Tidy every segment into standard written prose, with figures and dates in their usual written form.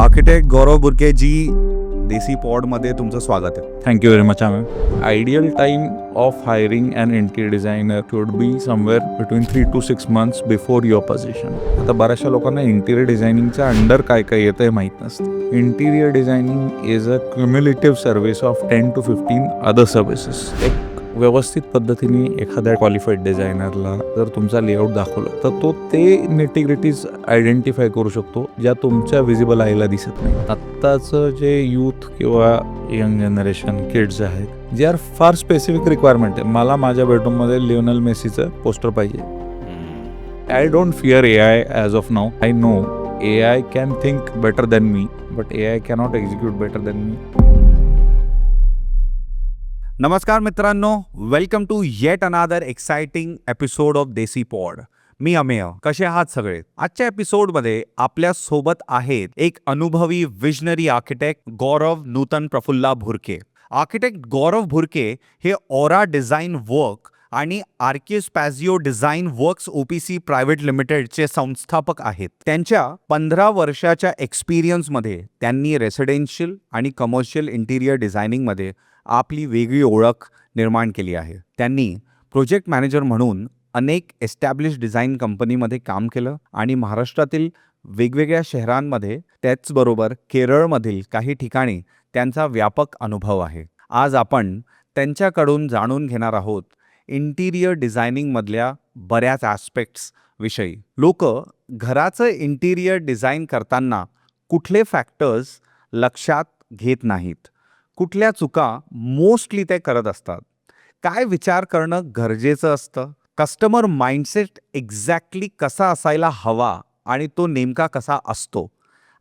Architect Gaurav Burke जी देसी पॉडमध्ये तुमचं स्वागत आहे. Thank you very much, Amit. Ideal time of hiring an interior designer should be somewhere between 3 to 6 months before your position. आता बऱ्याचशा लोकांना interior डिझायनिंगच्या under काय काय येतं हे माहीत नसतं. Interior designing is a cumulative service of 10 to 15 other services. एक व्यवस्थित पद्धतीने एखाद्या क्वालिफाईड डिझायनरला जर तुमचा लेआउट दाखवला तर तो ते नेटिग्रिटीज आयडेंटिफाय करू शकतो ज्या तुमच्या विजिबल आईला दिसत नाही. आत्ताचं जे यूथ किंवा यंग जनरेशन किड्स आहेत जे आर फार स्पेसिफिक रिक्वायरमेंट आहे. मला माझ्या बेडरूममध्ये लिओनल मेसीचं पोस्टर पाहिजे. I don't fear AI as of now. I know AI can think better than me, but AI cannot execute better than me. नमस्कार मित्रांनो, welcome to yet another exciting episode of Desi Pod. मी अमेय. कसे आहात सगळे? आजच्या एपिसोडमध्ये आपल्या सोबत आहेत एक अनुभवी विजनरी आर्किटेक्ट गौरव नूतन प्रफुल्ला भुरके. आर्किटेक्ट गौरव भुरके हे ऑरा डिझाईन वर्क आणि आर्किस्पॅझिओ डिझाईन वर्क्स OPC प्रायव्हेट लिमिटेडचे संस्थापक आहेत. त्यांच्या 15 वर्षाच्या एक्सपिरियन्समध्ये त्यांनी रेसिडेन्शियल आणि कमर्शियल इंटिरियर डिझायनिंगमध्ये आपली वेगळी ओळख निर्माण केली आहे. त्यांनी प्रोजेक्ट मॅनेजर म्हणून अनेक एस्टॅब्लिश डिझाईन कंपनीमध्ये काम केलं आणि महाराष्ट्रातील वेगवेगळ्या शहरांमध्ये त्याचबरोबर केरळमधील काही ठिकाणी त्यांचा व्यापक अनुभव आहे. आज आपण त्यांच्याकडून जाणून घेणार आहोत इंटिरियर डिझायनिंगमधल्या बऱ्याच ॲस्पेक्ट्स विषयी. लोक घराचं इंटिरियर डिझाईन करताना कुठले फॅक्टर्स लक्षात घेत नाहीत, कुठल्या चुका मोस्टली ते करत असतात, काय विचार करणं गरजेचं असतं, कस्टमर माइंडसेट एक्झॅक्टली कसा असायला हवा आणि तो नेमका कसा असतो,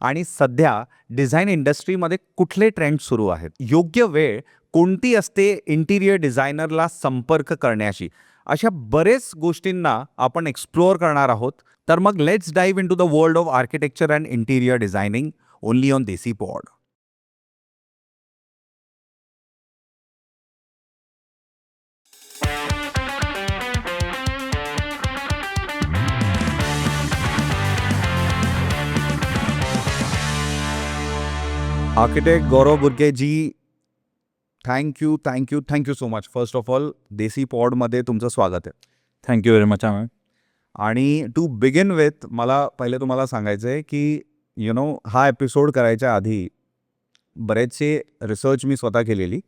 आणि सध्या डिझाईन इंडस्ट्रीमध्ये कुठले ट्रेंड सुरू आहेत, योग्य वेळ कोणती असते इंटिरियर डिझायनरला संपर्क करण्याची, अशा बरेच गोष्टींना आपण एक्सप्लोअर करणार आहोत. तर मग let's dive into the world of architecture and interior designing only on Desi Pod. Architect Gaurav Burke ji, thank you so much. First of all Desi पॉडमध्ये तुमचं स्वागत आहे. Thank you very much, Amit. आणि टू बिगिन विथ मला पहिले तुम्हाला सांगायचं आहे की हा एपिसोड करायच्या आधी बरेचसे रिसर्च मी स्वतः केलेली.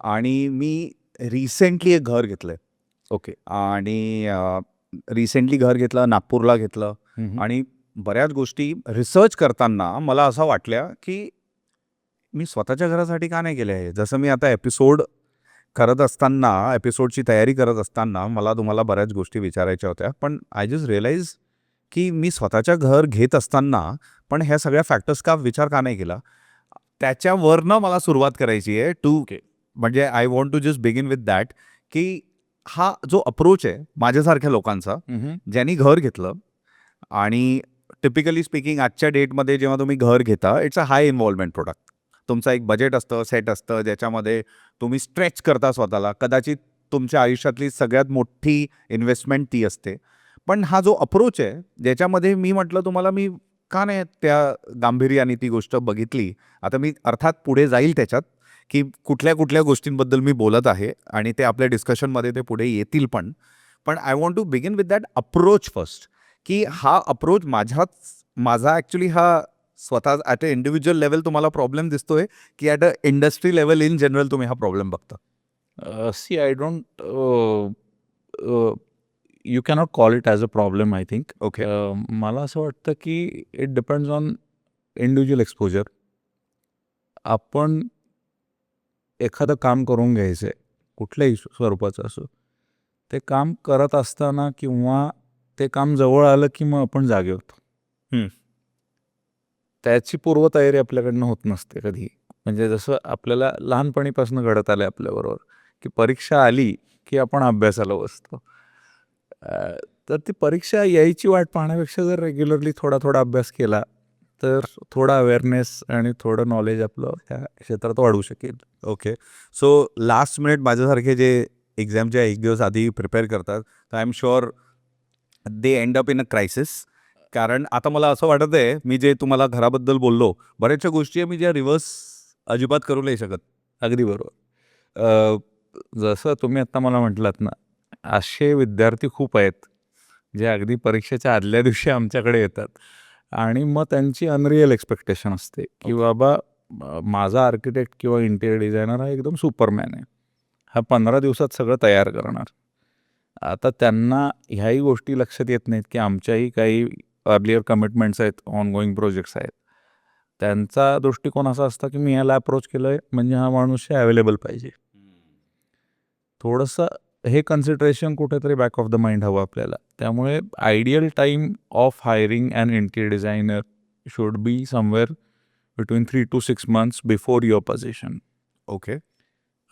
आणि मी रिसेंटली एक घर घेतलं आहे. ओके. आणि रिसेंटली घर घेतलं, नागपूरला घेतलं. आणि बऱ्याच गोष्टी रिसर्च करताना मला असं वाटल्या की मी स्वतःच्या घरासाठी का नाही केले आहे. जसं मी आता एपिसोड करत असताना, एपिसोडची तयारी करत असताना मला तुम्हाला बऱ्याच गोष्टी विचारायच्या होत्या, पण आय जस्ट रिअलाइज की मी स्वतःच्या घर घेत असताना पण ह्या सगळ्या फॅक्टर्स का विचार का नाही केला, त्याच्यावरनं मला सुरुवात करायची आहे. म्हणजे I want to just begin with that की हा जो अप्रोच आहे माझ्यासारख्या लोकांचा ज्यांनी घर घेतलं, आणि टिपिकली स्पीकिंग आजच्या डेटमध्ये जेव्हा तुम्ही घर घेता, it's a high involvement product. तुमचं एक बजेट असतं, सेट असतं, ज्याच्यामध्ये तुम्ही स्ट्रेच करता स्वतःला. कदाचित तुमच्या आयुष्यातली सगळ्यात मोठी इन्व्हेस्टमेंट ती असते. पण हा जो अप्रोच आहे ज्याच्यामध्ये मी म्हटलं तुम्हाला, मी का नाही त्या गांभीर्याने ती गोष्ट बघितली. आता मी अर्थात पुढे जाईल त्याच्यात की कुठल्या कुठल्या गोष्टींबद्दल मी बोलत आहे आणि ते आपल्या डिस्कशनमध्ये ते पुढे येतील. पण I want to begin with that approach first, की हा अप्रोच माझा ॲक्च्युली हा स्वतः ॲट अ इंडिव्हिज्युअल लेवल तुम्हाला प्रॉब्लेम दिसतोय की at a industry level in general तुम्ही हा प्रॉब्लेम बघता. See I don't you cannot call it as a problem. I think okay. मला असं वाटतं की it depends on individual exposure. आपण एखादं काम करून घ्यायचं आहे, कुठल्याही स्वरूपाचं असो, ते काम करत असताना किंवा ते काम जवळ आलं की मग आपण जागे होतो. त्याची पूर्वतयारी आपल्याकडनं होत नसते कधी. म्हणजे जसं आपल्याला लहानपणीपासून घडत आलं आपल्याबरोबर की परीक्षा आली की आपण अभ्यासाला बसतो. तर ती परीक्षा यायची वाट पाहण्यापेक्षा जर रेग्युलरली थोडा थोडा अभ्यास केला तर थोडा अवेअरनेस आणि थोडं नॉलेज आपलं ह्या क्षेत्रात वाढू शकेल. ओके. सो लास्ट मिनिट माझ्यासारखे जे एक्झामच्या एक दिवस आधी प्रिपेअर करतात, तर I am sure they end up in a crisis. कारण आता मला असं वाटत आहे, मी जे तुम्हाला घराबद्दल बोललो, बऱ्याचशा गोष्टी आहे मी ज्या रिव्हर्स अजिबात करू नाही शकत. अगदी बरोबर. जसं तुम्ही आत्ता मला म्हटलात ना, असे विद्यार्थी खूप आहेत, जे अगदी परीक्षेच्या आदल्या दिवशी आमच्याकडे येतात आणि मग त्यांची अनरिअल एक्स्पेक्टेशन असते, की बाबा माझा आर्किटेक्ट किंवा इंटिरियर डिझायनर हा एकदम सुपरमॅन आहे. हा 15 दिवसात सगळं तयार करणार. आता त्यांना ह्याही गोष्टी लक्षात येत नाहीत, की आमच्याही काही अर्लियर कमिटमेंट्स आहेत, ऑनगोईंग प्रोजेक्ट्स आहेत. त्यांचा दृष्टिकोन असा असता, की मी याला अप्रोच केलंय म्हणजे हा माणूस अवेलेबल पाहिजे. थोडंसं हे कन्सिडरेशन कुठेतरी बॅक ऑफ द माइंड हवं आपल्याला. त्यामुळे ideal time of hiring and interior designer should be somewhere between 3 to 6 months before your position. Okay.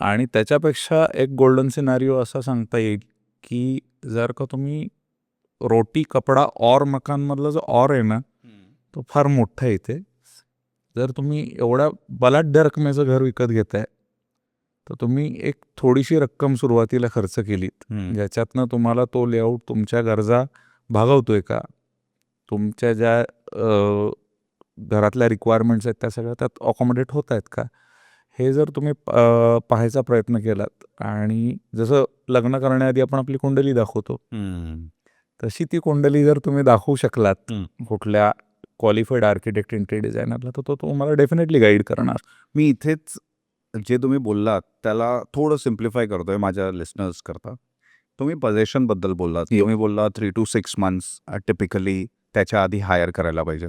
आणि त्याच्यापेक्षा एक गोल्डन सिनारिओ असा सांगता येईल, की जर का तुम्ही रोटी, कपडा और मकानमधला जो और आहे ना, तो फार मोठा आहे इथे. जर तुम्ही एवढ्या बलाढ्य रकमेचं घर विकत घेताय, तर तुम्ही एक थोडीशी रक्कम सुरुवातीला खर्च केलीत, ज्याच्यातनं तुम्हाला तो लेआउट तुमच्या गरजा भागवतोय का? तुमच्या ज्या घरातल्या रिक्वायरमेंट्स आहेत त्या सगळ्या त्यात अकॉमोडेट होत आहेत का? हे जर तुम्ही पाहायचा प्रयत्न केलात आणि जसं लग्न करण्याआधी आपण आपली कुंडली दाखवतो, तशी ती कुंडली जर तुम्ही दाखवू शकलात कुठल्या क्वालिफाईड आर्किटेक्ट, इंटिरियर डिझायनरला, तर तो तुम्हाला डेफिनेटली गाईड करणार. मी इथेच जे तुम्ही बोललात त्याला थोडं सिम्प्लिफाय करतोय माझ्या लिस्नर्स करता. तुम्ही पोझिशनबद्दल बोललात. तुम्ही बोलला 3 to 6 months टिपिकली त्याच्या आधी हायर करायला पाहिजे.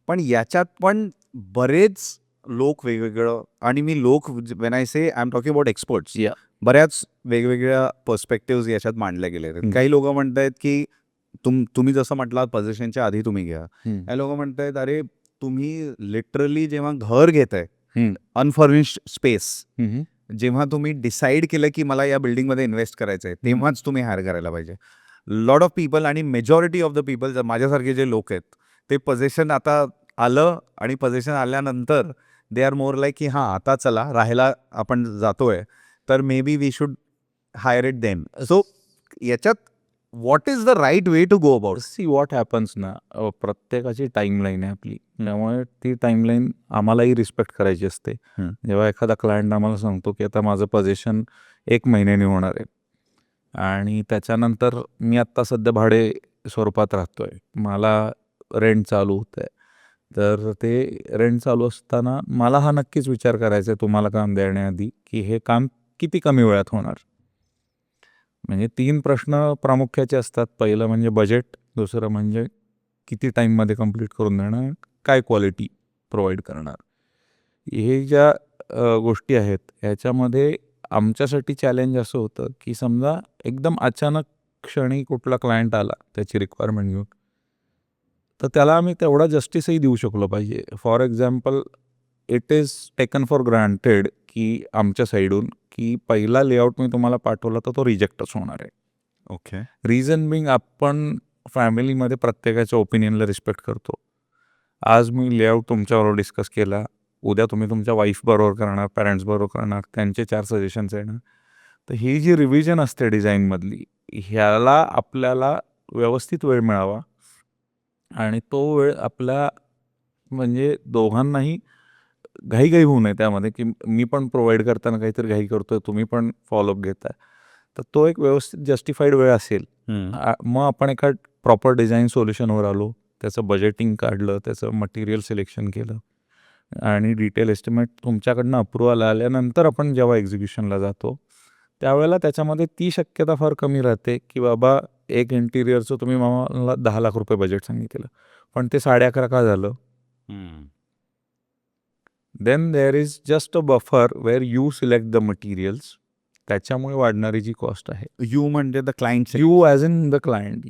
पण याच्यात पण बरेच लोक वेगवेगळं, आणि मी लोक when I say I am talking about experts, बऱ्याच वेगवेगळ्या पर्स्पेक्टिव्ह याच्यात मांडल्या गेले आहेत. काही लोक म्हणतायत की तुम्ही जसं म्हटलात पोझिशनच्या आधी तुम्ही घ्या. काही लोक म्हणतायत अरे तुम्ही लिटरली जेव्हा घर घेताय, अनफर्निश्ड स्पेस, जेव्हा तुम्ही डिसाईड केलं की मला या बिल्डिंगमध्ये इन्व्हेस्ट करायचं आहे, तेव्हाच तुम्ही हायर करायला पाहिजे. लॉट ऑफ पीपल आणि मेजॉरिटी ऑफ द पीपल माझ्यासारखे जे लोक आहेत ते पोझिशन आता आलं आणि पोझिशन आल्यानंतर दे आर मोर लाईक की हां आता चला राहायला आपण जातोय, तर maybe we should hire it then. So याच्यात what is the right way to go about? See what happens ना, प्रत्येकाची टाईमलाईन आहे आपली, त्यामुळे ती टाईमलाईन आम्हालाही रिस्पेक्ट करायची असते. जेव्हा एखादा क्लायंट आम्हाला सांगतो की आता माझं पोझिशन 1 महिन्याने होणार आहे आणि त्याच्यानंतर मी आत्ता सध्या भाडे स्वरूपात राहतोय, मला रेंट चालू होत आहे, तर ते रेंट चालू असताना मला हा नक्कीच विचार करायचा आहे तुम्हाला काम देण्याआधी की हे काम किती कमी वेळात होणार. म्हणजे 3 प्रश्न प्रामुख्याचे असतात. पहिलं म्हणजे बजेट, दुसरं म्हणजे किती टाईममध्ये कंप्लीट करून देणार, काय क्वालिटी प्रोव्हाइड करणार. हे ज्या गोष्टी आहेत ह्याच्यामध्ये आमच्यासाठी चॅलेंज असं होतं की समजा एकदम अचानक क्षणी कुठला क्लायंट आला त्याची रिक्वायरमेंट घेऊन, तर त्याला आम्ही तेवढा जस्टिसही देऊ शकलो पाहिजे. For example, it is taken for granted की आमच्या साईडून की पहिला लेआउट मी तुम्हाला पाठवला तर तो रिजेक्टच होणार आहे. ओके. रिझन बिंग, आपण फॅमिलीमध्ये प्रत्येकाच्या ओपिनियनला रिस्पेक्ट करतो. आज मी लेआउट तुमच्याबरोबर डिस्कस केला, उद्या तुम्ही तुमच्या वाईफबरोबर करणार, पॅरेंट्सबरोबर करणार, त्यांचे 4 सजेशन्स येणार. तर ही जी रिव्हिजन असते डिझाईनमधली, ह्याला आपल्याला व्यवस्थित वेळ मिळावा आणि तो वेळ आपल्या म्हणजे दोघांनाही घाई होऊ नये त्यामध्ये, की मी पण प्रोव्हाइड करताना काहीतरी घाई करतोय, तुम्ही पण फॉलोअप घेताय. तर तो एक व्यवस्थित जस्टिफाईड वेळ असेल, मग आपण एका प्रॉपर डिझाईन सोल्युशनवर आलो, त्याचं बजेटिंग काढलं, त्याचं मटेरियल सिलेक्शन केलं आणि डिटेल एस्टिमेट तुमच्याकडनं अप्रुव्हल आल्यानंतर आपण जेव्हा एक्झिक्युशनला जातो, त्यावेळेला त्याच्यामध्ये ती शक्यता फार कमी राहते की बाबा एक इंटिरियरचं तुम्ही मला 10 लाख रुपये बजेट सांगितलं, पण ते 11.5 का झालं. Then there is just a buffer where you select the materials. त्याच्यामुळे वाढणारी जी कॉस्ट आहे, यू म्हणजे the client, you as in the client.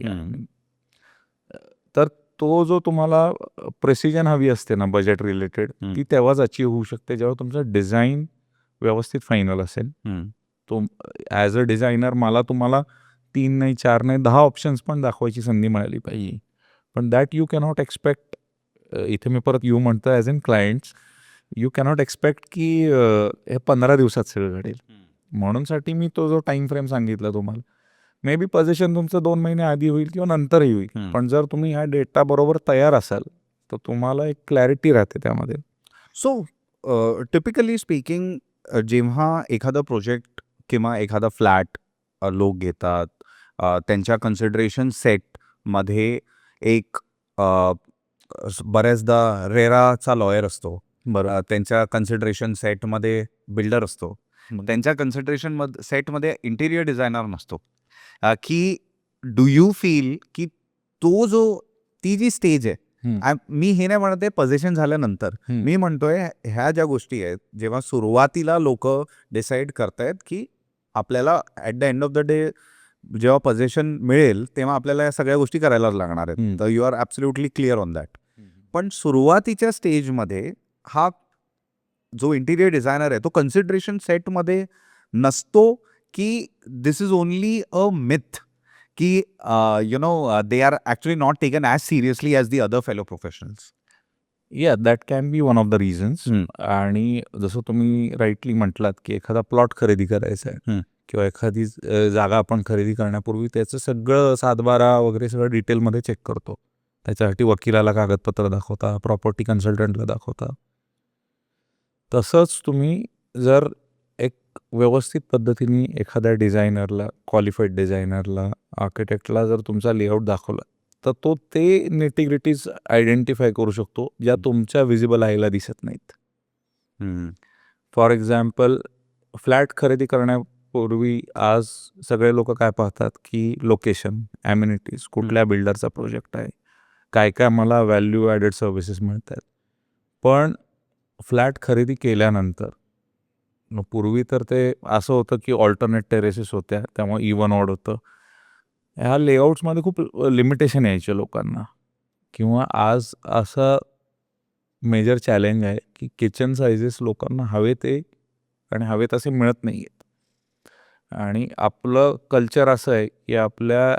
तर तो जो तुम्हाला प्रेसिजन हवी असते ना बजेट रिलेटेड, ती तेव्हाच अचीव्ह होऊ शकते जेव्हा तुमचं डिझाईन व्यवस्थित फायनल असेल. तो ॲज अ डिझायनर मला तुम्हाला 3 नाही 4 नाही 10 ऑप्शन्स पण दाखवायची संधी मिळाली पाहिजे. पण दॅट यू कॅनॉट एक्सपेक्ट, इथे मी परत यू म्हणतो as in clients, you cannot expect की हे 15 दिवसात सगळं घडेल. म्हणूनसाठी मी तो जो टाईम फ्रेम सांगितला तुम्हाला, मे बी पोझिशन तुमचं 2 महिने आधी होईल किंवा नंतरही होईल. पण जर तुम्ही ह्या डेटा बरोबर तयार असाल तर तुम्हाला एक क्लॅरिटी राहते त्यामध्ये. सो टिपिकली स्पीकिंग जेव्हा एखादा प्रोजेक्ट किंवा एखादा फ्लॅट लोक घेतात, त्यांच्या कन्सिडरेशन सेटमध्ये एक बऱ्याचदा रेराचा लॉयर असतो, त्यांच्या कन्सिडरेशन सेटमध्ये बिल्डर असतो, त्यांच्या कन्सिडरेशन सेटमध्ये इंटिरियर डिझायनर नसतो. की डू यू फील की ती जी स्टेज आहे, मी हे नाही म्हणत आहे पोझिशन झाल्यानंतर, मी म्हणतोय ह्या ज्या गोष्टी आहेत जेव्हा सुरुवातीला लोक डिसाईड करतायत की आपल्याला at the end of the day जेव्हा पोझिशन मिळेल तेव्हा आपल्याला या सगळ्या गोष्टी करायलाच लागणार आहेत, तर you are absolutely clear on that. पण सुरुवातीच्या स्टेजमध्ये हा जो इंटिरियर डिझायनर आहे तो कन्सिडरेशन सेटमध्ये नसतो, की this is only a myth की you know they are actually not taken as seriously as the other fellow professionals. Yeah that can be one of the reasons. आणि जसं तुम्ही राईटली म्हटलात की एखादा प्लॉट खरेदी करायचा आहे किंवा एखादी जागा आपण खरेदी करण्यापूर्वी त्याचं सगळं सातबारा वगैरे सगळं डिटेलमध्ये चेक करतो. त्याच्यासाठी वकिलाला कागदपत्र दाखवता, प्रॉपर्टी कन्सल्टंटला दाखवता. तसंच तुम्ही जर एक व्यवस्थित पद्धतीने एखाद्या डिझायनरला, क्वालिफाईड डिझायनरला, आर्किटेक्टला जर तुमचा लेआउट दाखवला तर तो ते नेटिग्रिटीज आयडेंटिफाय करू शकतो ज्या तुमच्या विजिबल आयला दिसत नाहीत. फॉर एक्झाम्पल, फ्लॅट खरेदी करण्यापूर्वी आज सगळे लोक काय पाहतात की लोकेशन, ॲम्युनिटीज, कुठल्या बिल्डरचा प्रोजेक्ट आहे, काय काय मला व्हॅल्यू ॲडेड सर्व्हिसेस मिळत आहेत. पण फ्लॅट खरेदी केल्यानंतर पूर्वी तर ते असं होतं की ऑल्टरनेट टेरेसेस होत्या, त्यामुळे इवन ऑड होतं. ह्या लेआउट्समध्ये खूप लिमिटेशन यायचे लोकांना. किंवा आज असं मेजर चॅलेंज आहे की किचन सायझेस लोकांना हवे ते आणि हवे तसे मिळत नाही आहेत. आणि आपलं कल्चर असं आहे की आपल्या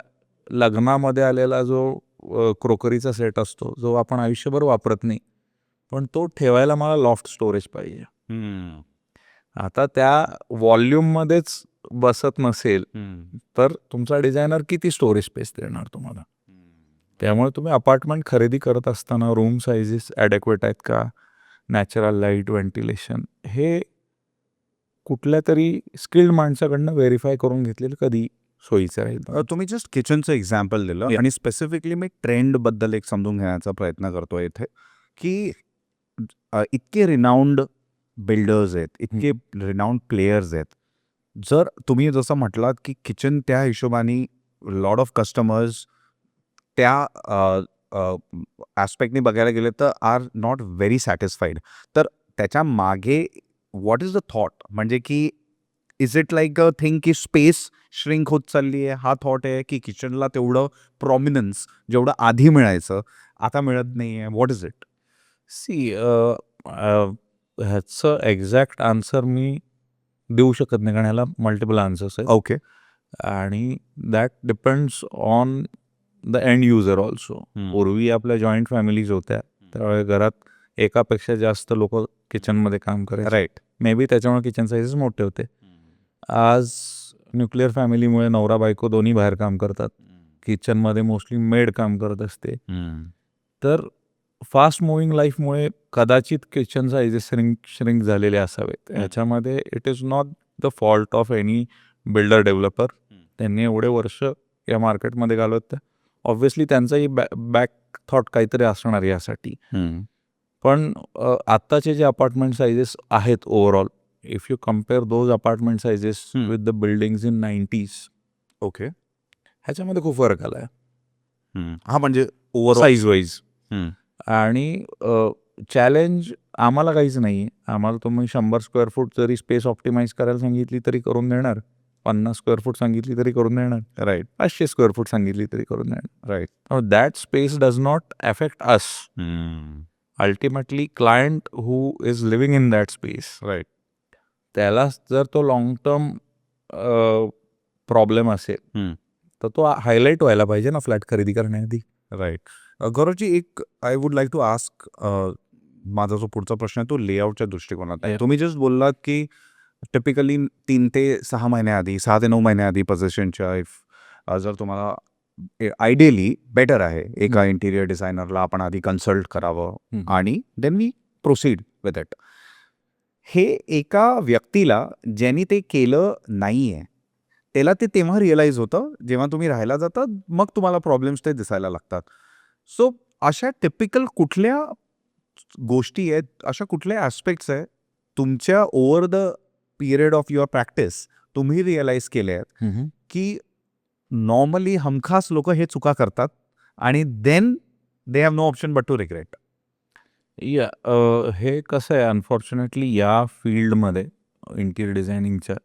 लग्नामध्ये आलेला जो क्रोकरीचा सेट असतो जो आपण आयुष्यभर वापरत नाही, पण तो ठेवायला मला लॉफ्ट स्टोरेज पाहिजे. आता त्या व्हॉल्यूममध्येच बसत नसेल तर तुमचा डिझायनर किती स्टोरेज स्पेस देणार तुम्हाला. त्यामुळे तुम्ही अपार्टमेंट खरेदी करत असताना रूम साईजेस ॲडेक्वेट आहेत का, नॅचरल लाईट, व्हेंटिलेशन, हे कुठल्या तरी स्किल्ड माणसाकडनं व्हेरीफाय करून घेतलेलं कधी सोयीचं राहील. तुम्ही जस्ट किचनचं एक्झाम्पल दिलं आणि स्पेसिफिकली मी ट्रेंडबद्दल एक समजून घेण्याचा प्रयत्न करतोय इथे की इतके रिनाऊंड बिल्डर्स आहेत, इतके रिनाऊंड प्लेयर्स आहेत. जर तुम्ही जसं म्हटलात की किचन त्या हिशोबाने लॉट ऑफ कस्टमर्स त्या ॲस्पेक्टने बघायला गेले तर आर नॉट व्हेरी सॅटिस्फाईड, तर त्याच्या मागे व्हॉट इज द थॉट, म्हणजे की is it like a thing की स्पेस श्रिंक होत चालली आहे हा थॉट आहे, की किचनला तेवढं प्रॉमिनन्स जेवढं आधी मिळायचं आता मिळत नाही आहे, व्हॉट इज इट? सी, ह्याचं एक्झॅक्ट आन्सर मी देऊ शकत नाही कारण ह्याला मल्टिपल आन्सर्स आहेत. ओके. आणि that depends on the end user also. पूर्वी आपल्या जॉईंट फॅमिलीज होत्या, त्यावेळी घरात एकापेक्षा जास्त लोक किचनमध्ये काम करायचे. राईट. मे बी त्याच्यामुळे किचन साईजेस मोठे होते. आज न्यूक्लिअर फॅमिलीमुळे नवरा बायको दोन्ही बाहेर काम करतात, किचनमध्ये मोस्टली मेड काम करत असते. तर फास्ट मुव्हिंग लाईफमुळे कदाचित किचन साईजेस श्रिंक झालेले असावेत. ह्याच्यामध्ये it is not the fault of any builder developer. त्यांनी एवढे वर्ष या मार्केटमध्ये घालवत, ऑब्व्हियसली त्यांचाही बॅक थॉट काहीतरी असणार यासाठी. पण आत्ताचे जे अपार्टमेंट साईजेस आहेत overall, if you compare those apartment sizes with the buildings in 90s, okay, ह्याच्यामध्ये खूप फरक आला आहे. हा म्हणजे ओव्हरऑल साईज वाईज. आणि चॅलेंज आम्हाला काहीच नाही. आम्हाला तुम्ही 100 स्क्वेअर फूट जरी स्पेस ऑप्टिमाइज करायला सांगितली तरी करून देणार, 50 स्क्वेअर फूट सांगितली तरी करून देणार, राईट, 500 स्क्वेअर फूट सांगितली तरी करून देणार. Right. That space does not affect us. Ultimately client who is living in that space, right, त्याला जर तो लॉंग टर्म प्रॉब्लेम असेल तर तो हायलाईट व्हायला पाहिजे ना फ्लॅट खरेदी करण्याआधी. राईट. गौरवजी, एक I would like to ask, माझा जो पुढचा प्रश्न आहे तो लेआउटच्या दृष्टिकोनात आहे. तुम्ही जस्ट बोललात की टिपिकली 3 ते 6 महिन्याआधी, 6 ते 9 महिन्याआधी पोझिशनच्या इफ जर तुम्हाला आयडियली बेटर आहे एका इंटिरियर डिझायनरला आपण आधी कन्सल्ट करावं आणि then we proceed with it. हे एका व्यक्तीला ज्यांनी ते केलं नाही आहे त्याला ते तेव्हा रिअलाईज होतं जेव्हा तुम्ही राहायला जाता, मग तुम्हाला प्रॉब्लेम्स ते दिसायला लागतात. सो अशा टिपिकल कुठल्या गोष्टी आहेत, अशा कुठल्या ॲस्पेक्ट्स आहेत तुमच्या over the period of your practice तुम्ही रिअलाईज केले आहेत की नॉर्मली हमखास लोक हे चुका करतात आणि then they have no option but to regret. या हे कसं आहे, अनफॉर्च्युनेटली या फील्डमध्ये इंटिरियर डिझायनिंगच्या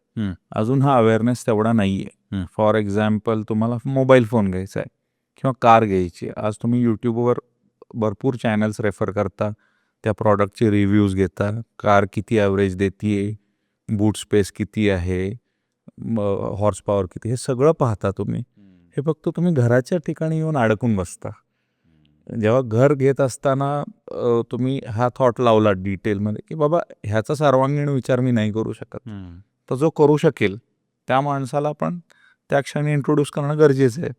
अजून हा अवेअरनेस तेवढा नाही आहे. फॉर एक्झाम्पल, तुम्हाला मोबाईल फोन घ्यायचा आहे किंवा कार घ्यायची, आज तुम्ही यूट्यूबवर भरपूर चॅनल्स रेफर करता, त्या प्रॉडक्टचे रिव्ह्यूज घेता, कार किती ॲव्हरेज देते, बूट स्पेस किती आहे, हॉर्स पॉवर किती, हे सगळं पाहता तुम्ही. हे फक्त तुम्ही घराच्या ठिकाणी येऊन अडकून बसता. जेव्हा घर घेत असताना तुम्ही हा थॉट लावला डिटेलमध्ये की बाबा ह्याचा सर्वांगीण विचार मी नाही करू शकत, तर जो करू शकेल त्या माणसाला पण त्या क्षणी इंट्रोड्यूस करणं गरजेचं आहे.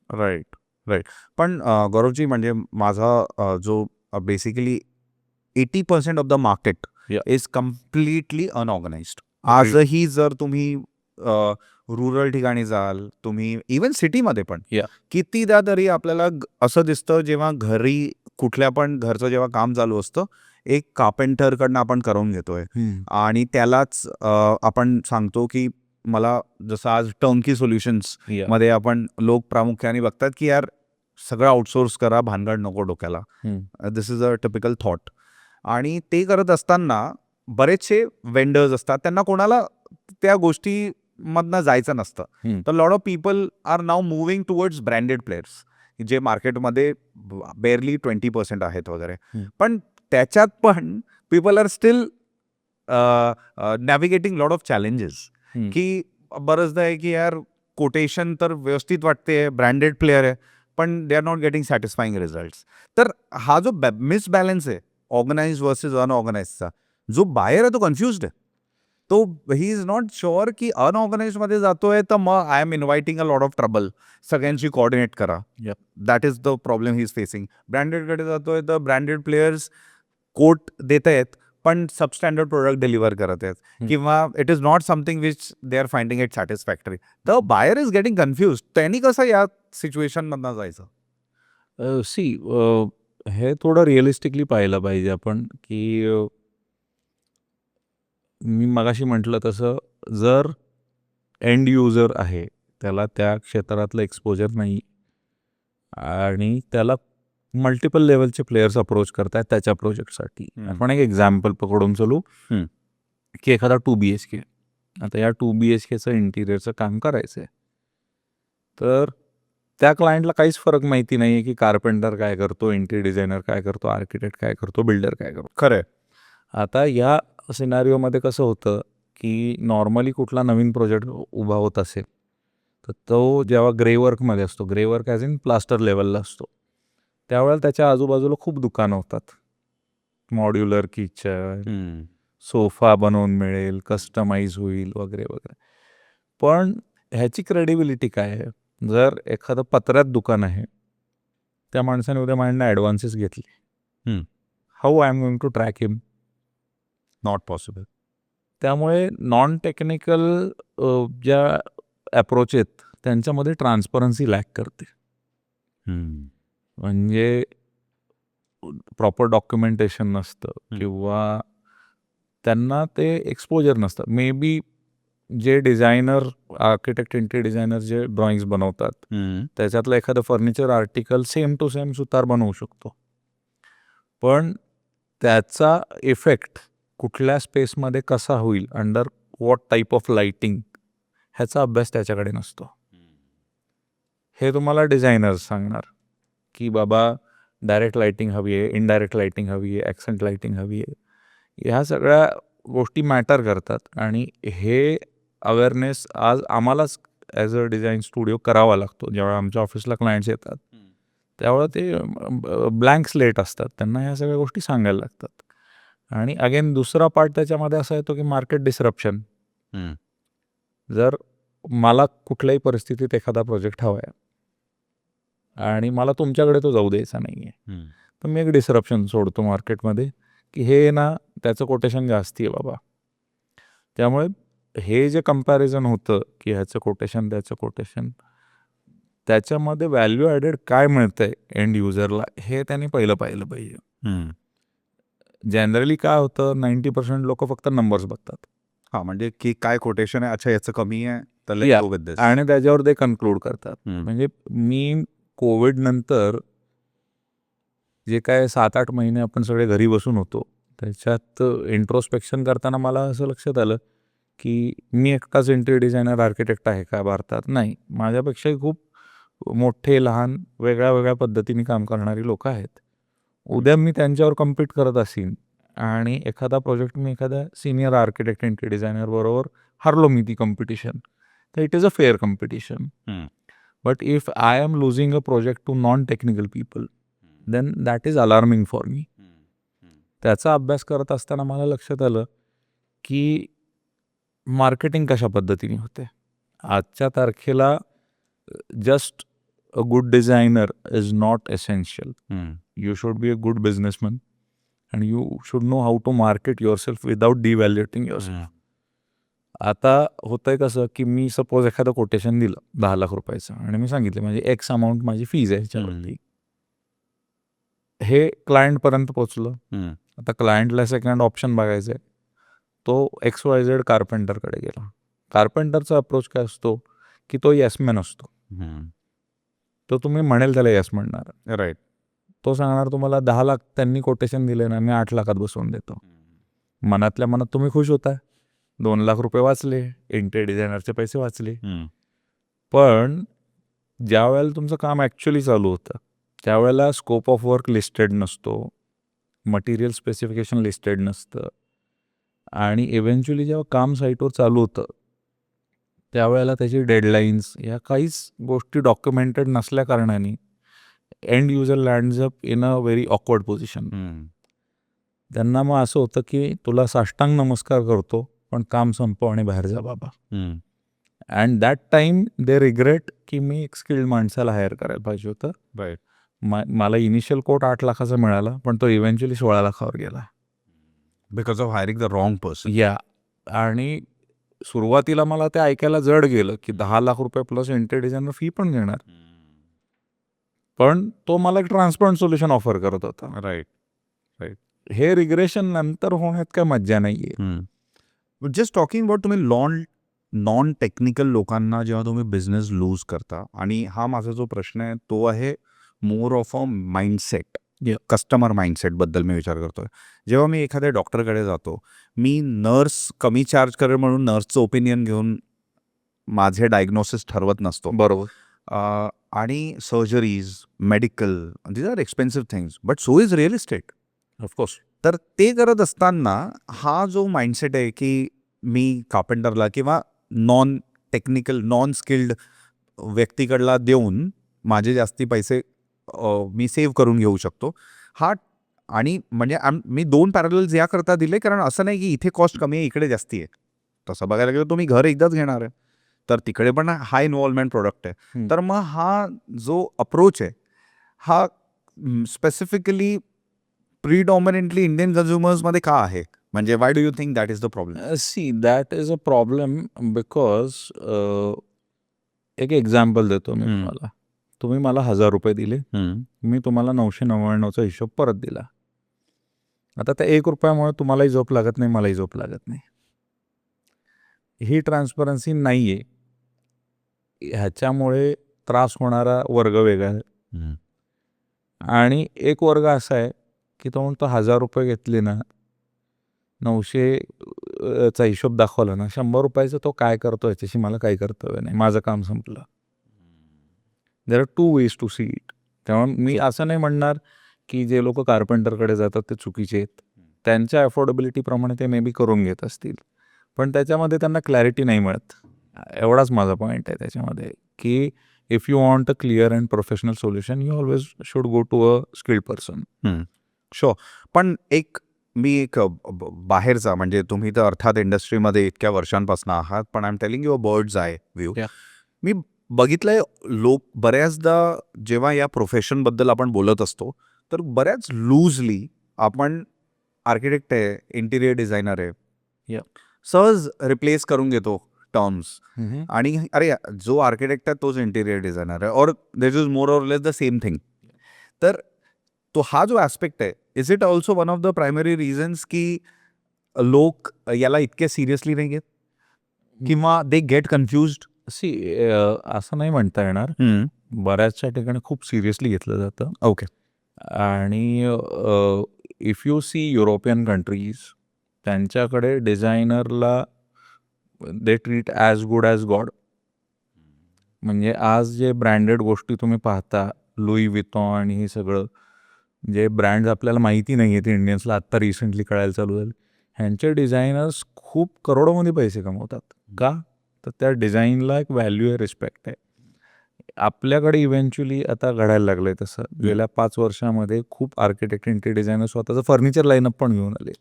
Right right. पण गौरवजी, म्हणजे माझा जो basically 80% of the market is completely unorganised. आजही जर तुम्ही रुरल ठिकाणी जाल, तुम्ही इवन सिटीमध्ये पण कितीदा तरी आपल्याला असं दिसतं जेव्हा घरी कुठल्या पण घरचं जेव्हा काम चालू असतं, एक कार्पेंटरकडनं आपण करून घेतोय आणि त्यालाच आपण सांगतो की मला, जसं आज टर्नकी सोल्युशन्स मध्ये आपण लोक प्रामुख्याने बघतात की यार सगळं आउटसोर्स करा, भानगड नको डोक्याला. दिस इज अ टिपिकल थॉट. आणि ते करत असताना बरेचसे वेंडर्स असतात, त्यांना कोणाला त्या गोष्टी मधनं जायचं नसतं. तर lot of people are now moving towards branded players, जे मार्केटमध्ये बेअरली 20% आहेत वगैरे. पण त्याच्यात पण people are still navigating lot of challenges. की बरंचदा आहे की यार कोटेशन तर व्यवस्थित वाटते, ब्रँडेड प्लेअर आहे, पण they are not getting satisfying results. तर हा जो मिसबॅलन्स आहे ऑर्गनाइज वर्सेस अनऑर्गनाइजचा, जो बायर आहे तो कन्फ्युज्ड आहे. तो ही इज नॉट शुअर की अनऑर्गनाइजमध्ये जातोय तर मग I am inviting a lot of trouble, सगळ्यांशी कोऑर्डिनेट करा. That is the problem he is facing. ब्रँडेडकडे जातोय तर ब्रँडेड प्लेयर्स कोट देत आहेत पण सबस्टँडर्ड प्रोडक्ट डिलिव्हर करत आहेत, किंवा it is not something which they are finding it satisfactory. The buyer is getting confuse. त्यांनी कसं या सिच्युएशनमधनं जायचं? सी, हे थोडं रिअलिस्टिकली पाहिलं पाहिजे आपण की मी मगाशी म्हटलं तसं, जर एंड युजर आहे, त्याला त्या क्षेत्रातलं एक्सपोजर नाही आणि त्याला मल्टिपल लेवलचे प्लेयर्स अप्रोच करतायत त्याच्या प्रोजेक्टसाठी. आपण एक एक्झाम्पल पकडून चालू की एखादा 2 BHK, आता या 2 BHKचं इंटिरियरचं काम करायचं आहे, तर त्या क्लायंटला काहीच फरक माहिती नाही आहे की कार्पेंटर काय करतो, इंटिरियर डिझायनर काय करतो, आर्किटेक्ट काय करतो, बिल्डर काय करतो. खरं. आता या सिनारिओमध्ये कसं होतं की नॉर्मली कुठला नवीन प्रोजेक्ट उभा होत असेल तर तो जेव्हा ग्रे वर्कमध्ये असतो, grey work as in plaster लेवलला असतो, त्यावेळेला त्याच्या आजूबाजूला खूप दुकानं होतात. मॉड्युलर किचन, सोफा बनवून मिळेल, कस्टमाइज होईल वगैरे वगैरे. पण ह्याची क्रेडिबिलिटी काय आहे? जर एखादं पत्र्यात दुकान आहे, त्या माणसाने उद्या माझ्याकडनं ॲडव्हान्सेस घेतली, how I am going to track him? Not possible. त्यामुळे नॉन टेक्निकल ज्या अप्रोच आहेत त्यांच्यामध्ये ट्रान्सपरन्सी लॅक करते. म्हणजे प्रॉपर डॉक्युमेंटेशन नसतं किंवा त्यांना ते एक्सपोजर नसतं. मे बी जे डिझायनर, आर्किटेक्ट, इंटिरियर डिझायनर जे ड्रॉइंग्स बनवतात, त्याच्यातलं एखादं furniture article same to same सुतार बनवू शकतो, पण त्याचा इफेक्ट कुठल्या स्पेसमध्ये कसा होईल, under what type of lighting, ह्याचा अभ्यास त्याच्याकडे नसतो. हे तुम्हाला डिझायनर्स सांगणार की बाबा डायरेक्ट लाइटिंग हवी आहे, इनडायरेक्ट लाइटिंग हवी आहे, ॲक्सेंट लाइटिंग हवी आहे. ह्या सगळ्या गोष्टी मॅटर करतात आणि हे अवेअरनेस आज आम्हालाच ॲज अ डिझाईन स्टुडिओ करावा लागतो. जेव्हा आमच्या ऑफिसला क्लायंट्स येतात त्यावेळेला ते ब्लँक स्लेट असतात, त्यांना ह्या सगळ्या गोष्टी सांगायला लागतात. आणि अगेन दुसरा पार्ट त्याच्यामध्ये असा येतो की मार्केट डिस्रप्शन. जर मला कुठल्याही परिस्थितीत एखादा प्रोजेक्ट हवा आहे आणि मला तुमच्याकडे तो जाऊ द्यायचा नाही आहे, तर मी एक डिसरप्शन सोडतो मार्केटमध्ये की हे ना त्याचं कोटेशन जास्ती आहे बाबा. त्यामुळे हे जे कम्पॅरिझन होतं की ह्याचं कोटेशन त्याचं कोटेशन, त्याच्यामध्ये व्हॅल्यू ॲडेड काय मिळतंय एंड युजरला हे त्यांनी पहिलं पाहिलं पाहिजे. जनरली काय होतं, 90% लोक फक्त नंबर्स बघतात. हा, म्हणजे की काय कोटेशन आहे, अच्छा याचं कमी आहे तर Yeah. let's go with this. आणि त्याच्यावर ते कन्क्लूड करतात. हम्म. म्हणजे मी कोविड नंतर जे काय 7-8 महिने आपण सगळे घरी बसून होतो, त्याच्यात इंट्रोस्पेक्शन करताना मला असं लक्षात आलं की मी एकटाच इंटेरियर डिझायनर आर्किटेक्ट आहे का भारतात? नाही, माझ्यापेक्षाही खूप मोठे लहान वेगळ्या वेगळ्या पद्धतीने काम करणारी लोक आहेत. उद्या मी त्यांच्यावर कम्पीट करत असेन आणि एखादा प्रोजेक्ट मी एखाद्या सिनियर आर्किटेक्ट इंटेरियर डिझायनर बरोबर हरलो मी ती कॉम्पिटिशन, तर it is a fair competition. But if I am losing a project to non technical people, then that is alarming for me. त्याचा अभ्यास करत असताना मला लक्षात आलं की मार्केटिंग कशा पद्धतीने होते. आजच्या तारखेला just a good designer is not essential. You should be a good businessman and you should know how to market yourself without devaluating yourself. आता होतंय कसं की मी सपोज एखादं कोटेशन दिलं 10 लाख रुपयाचं आणि मी सांगितलं म्हणजे एक्स अमाऊंट माझी फीज आहे ह्याच्यावरती. हे क्लायंटपर्यंत पोचलं. आता क्लायंटला सेकंड ऑप्शन बघायचं आहे, तो XYZ कार्पेंटरकडे गेला. कार्पेंटरचा अप्रोच काय असतो की तो येसमॅन असतो. तो तुम्ही म्हणेल त्याला येस म्हणणार. राईट. तो सांगणार तुम्हाला 10 लाख त्यांनी कोटेशन दिले ना, मी 8 लाखात बसवून देतो. मनातल्या मनात तुम्ही खुश होताय, 2 लाख रुपये वाचले, इंटेरियर डिझायनरचे पैसे वाचले. पण ज्या वेळेला तुमचं काम ॲक्च्युली चालू होतं त्यावेळेला स्कोप ऑफ वर्क लिस्टेड नसतो, मटेरियल स्पेसिफिकेशन लिस्टेड नसतं आणि इव्हेंच्युअली जेव्हा काम साईटवर चालू होतं त्यावेळेला त्याची डेडलाईन्स या काहीच गोष्टी डॉक्युमेंटेड नसल्या कारणाने end user lands up in a very awkward position. त्यांना मग असं होतं की तुला साष्टांग नमस्कार करतो पण काम संपव आणि बाहेर जा बाबा. And that time they regret की मी एक स्किल्ड माणसाला हायर करायला पाहिजे होतं. राईट. मला इनिशियल कोट 8 लाखाचा मिळाला पण तो इव्हेंच्युअली 16 लाखावर गेला. Because of hiring the wrong person. या आणि सुरुवातीला मला ते ऐकायला जड गेलं की 10 लाख रुपये प्लस इंटेरियर डिझायनर फी पण घेणार, पण तो मला एक ट्रान्सपरंट सोल्युशन ऑफर करत होता. राईट. हे रिग्रेशन नंतर होण्यात काय मज्जा नाहीये. जस्ट टॉकिंग अबाउट तुम्ही नॉन टेक्निकल लोकांना जेव्हा तुम्ही बिझनेस लूज करता, आणि हा माझा जो प्रश्न आहे तो आहे more of a mindset, customer माइंडसेटबद्दल मी विचार करतोय. जेव्हा मी एखाद्या डॉक्टरकडे जातो, मी नर्स कमी चार्ज करेल म्हणून नर्सचं ओपिनियन घेऊन माझे डायग्नोसिस ठरवत नसतो. बरोबर. आणि surgeries, medical, these are expensive things, but so is real estate. Of course. तर ते करत असताना हा जो माइंडसेट आहे की मी कार्पेंटरला किंवा नॉन टेक्निकल नॉन स्किल्ड व्यक्तीकडला देऊन माझे जास्ती पैसे मी सेव्ह करून घेऊ शकतो, हा. आणि म्हणजे मी 2 पॅरलल्स याकरता दिले कारण असं नाही की इथे कॉस्ट कमी आहे इकडे जास्ती आहे. तसं बघायला गेलं तुम्ही घर एकदाच घेणार आहे तर तिकडे पण हाय इन्व्हॉल्वमेंट प्रोडक्ट आहे. तर मग हा जो अप्रोच आहे हा स्पेसिफिकली प्रीडॉमिनंटली इंडियन कन्झ्युमर्समध्ये का आहे? म्हणजे why do you think that is the problem? See that is a problem because एक एक्झाम्पल देतो मी तुम्हाला. तुम्ही मला 1000 रुपये दिले, मी तुम्हाला 999चा हिशोब परत दिला. आता त्या 1 रुपयामुळे तुम्हालाही झोप लागत नाही, मलाही झोप लागत नाही. ही ट्रान्सपरन्सी नाही आहे. ह्याच्यामुळे त्रास होणारा वर्ग वेगळा आहे आणि एक वर्ग असा आहे की तो म्हणतो 1000 रुपये घेतले ना, 900चा हिशोब दाखवला ना, 100 रुपयाचं तो काय करतो याच्याशी मला काही कर्तव्य नाही, माझं काम संपलं. There are 2 ways to see it. त्यामुळे मी असं नाही म्हणणार की जे लोक कार्पेंटरकडे जातात ते चुकीचे आहेत. त्यांच्या अफोर्डेबिलिटीप्रमाणे ते मे बी करून घेत असतील, पण त्याच्यामध्ये त्यांना क्लॅरिटी नाही मिळत. एवढाच माझा पॉईंट आहे त्याच्यामध्ये की if you want a clear and professional solution you always should go to a skilled person. So. पण एक मी एक बाहेरचा, म्हणजे तुम्ही तर अर्थात इंडस्ट्रीमध्ये इतक्या वर्षांपासून आहात, पण I am telling you a bird's I view. Yeah. मी बघितलंय, लोक बऱ्याचदा जेव्हा या प्रोफेशनबद्दल आपण बोलत असतो तर बऱ्याच लूजली आपण आर्किटेक्ट आहे, इंटिरियर डिझायनर आहे, Yeah. सहज रिप्लेस करून घेतो टर्म्स. आणि अरे जो आर्किटेक्ट आहे तोच इंटिरियर डिझायनर आहे, और this is more or less the same thing. तर तो हा जो ॲस्पेक्ट आहे, is it also one of the primary reasons की लोक याला इतके सिरियसली नाही घेत, किंवा दे गेट कन्फ्युज्ड? सी असं नाही म्हणता येणार. बऱ्याचशा ठिकाणी खूप सिरियसली घेतलं जातं. ओके. आणि if you see European countries, त्यांच्याकडे डिझायनरला they treat as good as god. म्हणजे आज जे ब्रँडेड गोष्टी तुम्ही पाहता, लुई वितॉन आणि हे सगळं जे ब्रँड्स आपल्याला माहिती नाही आहेत इंडियन्सला, आत्ता रिसेंटली कळायला चालू झालं, ह्यांचे डिझायनर्स खूप करोडोमध्ये पैसे कमवतात. का? तर त्या डिझाईनला एक व्हॅल्यू आहे, रिस्पेक्ट आहे. आपल्याकडे इव्हेंच्युअली आता घडायला लागलंय तसं. गेल्या 5 वर्षामध्ये खूप आर्किटेक्ट, इंटिरियर डिझायनर स्वतःचं फर्निचर लाईनअप पण घेऊन आले.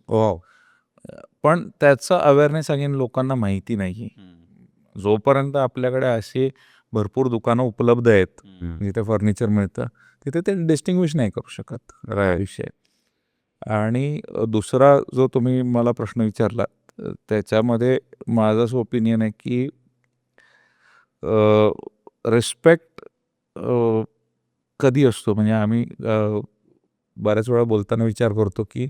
पण त्याचं अवेअरनेस अगेन लोकांना माहिती नाही. जोपर्यंत आपल्याकडे असे भरपूर दुकानं उपलब्ध आहेत जिथे फर्निचर मिळतं, तिथे ते डिस्टिंग्विश नाही करू शकत विषय. आणि दुसरा जो तुम्ही मला प्रश्न विचारला, त्याच्यामध्ये माझं असं ओपिनियन आहे की रिस्पेक्ट कधी असतो, म्हणजे आम्ही बऱ्याच वेळा बोलताना विचार करतो की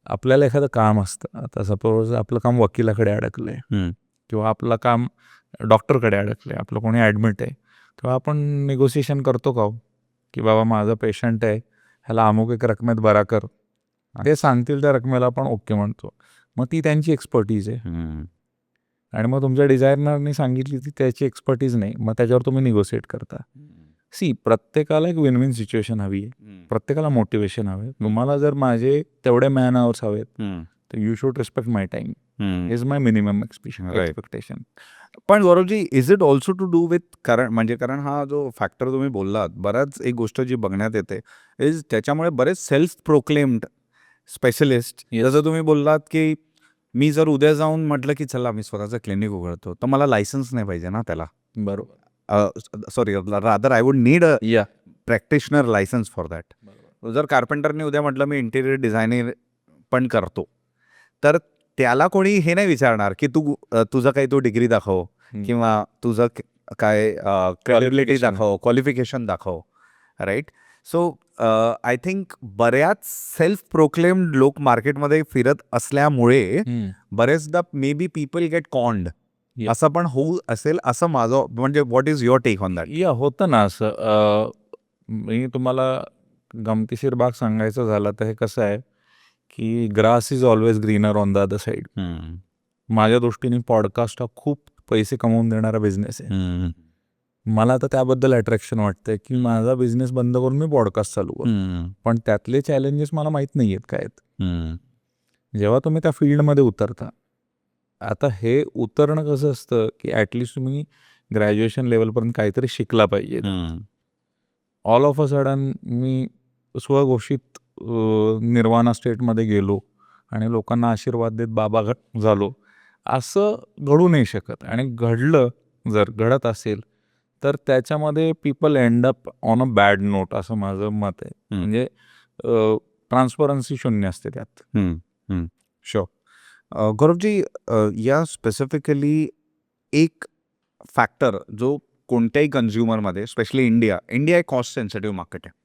आपल्याला एखादं काम असतं. आता सपोज आपलं काम वकिलाकडे अडकलं आहे, किंवा आपलं काम डॉक्टरकडे अडकलं आहे, आपलं कोणी ॲडमिट आहे, तेव्हा आपण निगोसिएशन करतो का की बाबा माझं पेशंट आहे, ह्याला अमुक एक रकमेत बरा कर. ते सांगतील त्या रकमेला आपण ओके म्हणतो. मग ती त्यांची एक्सपर्टीज आहे. आणि मग तुमच्या डिझायनरने सांगितली ती त्याची एक्सपर्टीज नाही, मग त्याच्यावर तुम्ही निगोसिएट करता. सी, प्रत्येकाला एक विन विन सिच्युएशन हवी आहे, प्रत्येकाला मोटिवेशन हवे. तुम्हाला जर माझे तेवढे मॅन आवर्स हवेत तर you should respect my time. Is my minimum expectation. पण Gauravji, is it also to do with, कारण हा जो फॅक्टर तुम्ही बोललात, बऱ्याच एक गोष्ट जी बघण्यात येते इज त्याच्यामुळे बरेच सेल्फ प्रोक्लेम्ड स्पेशलिस्ट, जसं तुम्ही बोललात की मी जर उद्या जाऊन म्हटलं की चला मी स्वतःचं क्लिनिक उघडतो, तर मला लायसन्स नाही पाहिजे ना त्याला. बरोबर. Sorry, rather I would need a practitioner licence for that. जर कार्पेंटरने उद्या म्हटलं मी इंटिरियर डिझायनिंग पण करतो, तर त्याला कोणी हे नाही विचारणार की तुझं काही तू डिग्री दाखव, किंवा तुझं काय क्रेडिबिलिटी दाखव, क्वालिफिकेशन दाखव, राईट? सो आय थिंक बऱ्याच सेल्फ प्रोक्लेम्ड लोक मार्केटमध्ये फिरत असल्यामुळे बरेचदा मे बी पीपल गेट कॉन्ड, असं पण होऊ असेल असं माझं, म्हणजे what is your take on that? होतं ना असं. मी तुम्हाला गमतीशीर भाग सांगायचं झालं तर हे कसं आहे की grass is always greener on the other side. माझ्या दृष्टीने पॉडकास्ट हा खूप पैसे कमवून देणारा बिझनेस आहे. मला तर त्याबद्दल अट्रॅक्शन वाटतंय की माझा बिझनेस बंद करून मी पॉडकास्ट चालू करू. पण त्यातले चॅलेंजेस मला माहीत नाही आहेत काय आहेत. जेव्हा तुम्ही त्या फील्डमध्ये उतरता, आता हे उतरणं कसं असतं की ॲटलिस्ट तुम्ही ग्रॅज्युएशन लेवलपर्यंत काहीतरी शिकला पाहिजे. ऑल ऑफ अ सडन मी स्वघोषित निर्वाणा स्टेटमध्ये गेलो आणि लोकांना आशीर्वाद देत बाबा झालो, असं घडू नाही शकत. आणि जर घडत असेल तर त्याच्यामध्ये people end up on a bad note, असं माझं मत आहे. म्हणजे ट्रान्सपरन्सी शून्य असते त्यात. शुअर. गौरवजी, या स्पेसिफिकली एक फॅक्टर जो कोणत्याही कन्झ्युमरमध्ये, स्पेशली इंडिया एक कॉस्ट सेन्सिटिव्ह मार्केट आहे.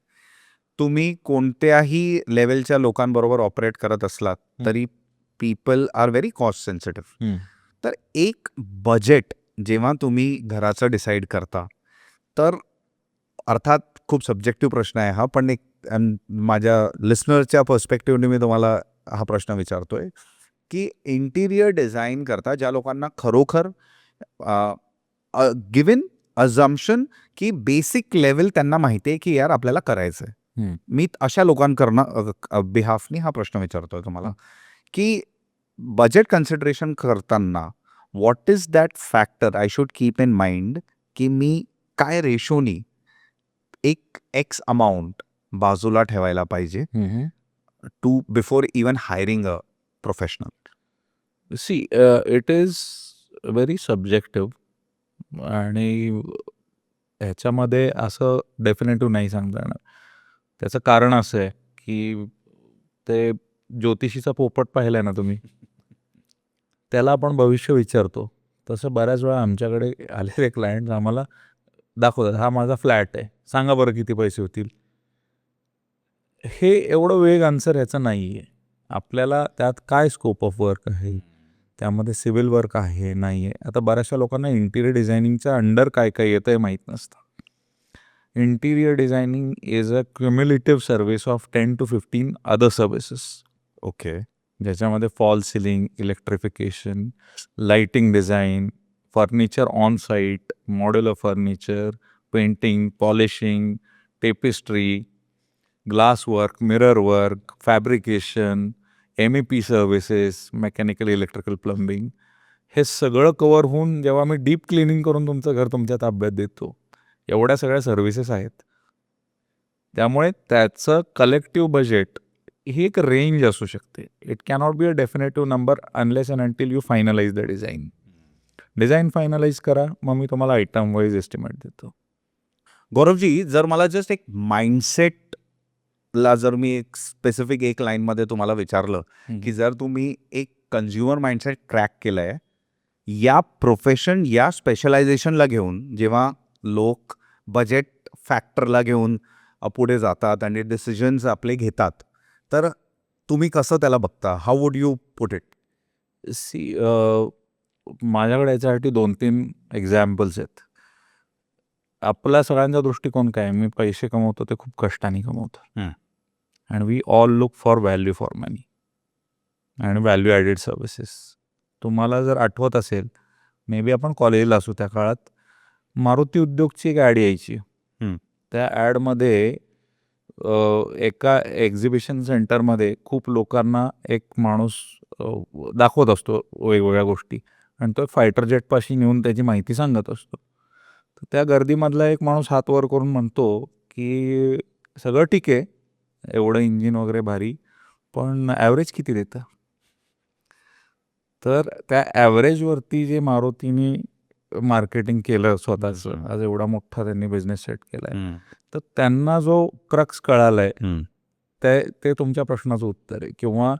तुम्ही कोणत्याही लेवलच्या लोकांबरोबर ऑपरेट करत असलात तरी people are very cost sensitive. तर एक बजेट जेव्हा तुम्ही घराचं डिसाईड करता, तर अर्थात खूप सब्जेक्टिव्ह प्रश्न आहे हा, पण एक माझ्या लिस्नरच्या पर्स्पेक्टिव्हने मी तुम्हाला हा प्रश्न विचारतोय की इंटिरियर डिझाईन करता ज्या लोकांना खरोखर गिव्हन अझम्पशन की बेसिक लेवल त्यांना माहिती आहे की यार आपल्याला करायचं आहे, मी अशा लोकांकरता बिहाफनी हा प्रश्न विचारतोय तुम्हाला की बजेट कन्सिडरेशन करताना what is that factor I should keep in mind, की मी काय रेशोनी एक एक्स अमाऊंट बाजूला ठेवायला पाहिजे to before even hiring a professional? See it is very subjective आणि ह्याच्यामध्ये असं डेफिनेटिव्ह नाही सांगता येणार. त्याचं कारण असं आहे की ते ज्योतिषीचा पोपट पाहिलाय ना तुम्ही, त्याला आपण भविष्य विचारतो. तसं बऱ्याच वेळा आमच्याकडे आलेले क्लायंट्स आम्हाला दाखवतात, हा माझा फ्लॅट आहे, सांगा बरं किती पैसे होतील. हे एवढं वेग आन्सर ह्याचं नाही आहे. आपल्याला त्यात काय स्कोप ऑफ वर्क आहे, त्यामध्ये सिव्हिल वर्क आहे नाही आहे. आता बऱ्याचशा लोकांना इंटिरियर डिझायनिंगच्या अंडर काय काय येतं हे माहीत नसतं. Interior designing is a cumulative service of 10 to 15 other services, okay. ज्याच्यामध्ये false ceiling, electrification, lighting design, furniture on site, modular furniture, painting, polishing, tapestry, glass work, mirror work, fabrication, MEP services, mechanical, electrical, plumbing, हे सगळं cover होऊन जेव्हा मी deep cleaning करून तुमचं घर तुमच्या ताब्यात देतो, एवढ्या सगळ्या सर्व्हिसेस आहेत. त्यामुळे त्याचं कलेक्टिव्ह बजेट ही एक रेंज असू शकते. It cannot be a definitive number unless and until you finalise the design. Design finalise करा, मग मी तुम्हाला आयटम वाईज एस्टिमेट देतो. गौरवजी, जर मला जस्ट एक माइंडसेटला जर मी एक स्पेसिफिक एक लाईनमध्ये तुम्हाला विचारलं की जर तुम्ही एक कन्झ्युमर माइंडसेट क्रॅक केलं आहे, या प्रोफेशन या स्पेशलायझेशनला घेऊन जेव्हा लोक बजेट फॅक्टरला घेऊन पुढे जातात आणि डिसिजन्स आपले घेतात, तर तुम्ही कसं त्याला बघता? How would you put it? See माझ्याकडे याच्यासाठी 2-3 एक्झाम्पल्स आहेत. आपला सगळ्यांचा दृष्टिकोन काय आहे? मी पैसे कमवतो ते खूप कष्टाने कमवतो. And we all look for value for money and value added services. तुम्हाला जर आठवत असेल, मे बी आपण कॉलेजला असू त्या काळात, मारुती उद्योगची एक ॲड यायची. त्या ॲडमध्ये एका एक्झिबिशन सेंटरमध्ये खूप लोकांना एक माणूस दाखवत असतो वेगवेगळ्या गोष्टी आणि तो फायटर जेटपाशी नेऊन त्याची माहिती सांगत असतो. तर त्या गर्दीमधला एक माणूस हात वर करून म्हणतो की सगळं ठीक आहे, एवढं इंजिन वगैरे भारी, पण ॲव्हरेज किती देतं? तर त्या ॲव्हरेजवरती जे मारुतीने मार्केटिंग केलं स्वतःचं, आज एवढा मोठा त्यांनी बिझनेस सेट केला आहे, तर त्यांना जो क्रक्स कळालाय ते तुमच्या प्रश्नाचं उत्तर आहे. किंवा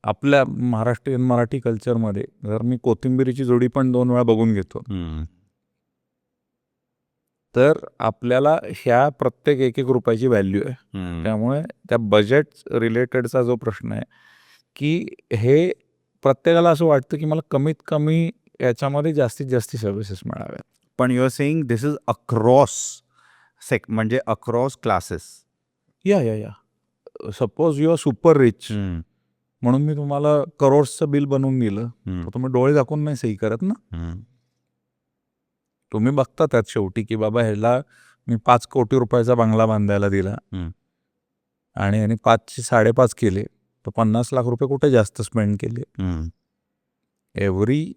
आपल्या महाराष्ट्रीयन मराठी कल्चरमध्ये जर मी कोथिंबिरीची जोडी पण 2 वेळा बघून घेतो, तर आपल्याला ह्या प्रत्येक एक रुपयाची व्हॅल्यू आहे. त्यामुळे त्या बजेट रिलेटेडचा जो प्रश्न आहे की हे प्रत्येकाला असं वाटतं की मला कमीत कमी याच्यामध्ये जास्तीत जास्त सर्व्हिसेस मिळाव्यात. पण you are saying this is across म्हणजे अक्रॉस क्लासेस. या suppose you are super rich म्हणून मी तुम्हाला करोड्सचं बिल बनवून दिलं, तर तुम्ही डोळे झाकून नाही सही करत ना. तुम्ही बघता त्यात शेवटी की बाबा ह्याला मी 5 कोटी रुपयाचा बंगला बांधायला दिला आणि ह्याने 5चे 5.5 केले, तर 50 लाख रुपये कुठे जास्त स्पेंड केले. Every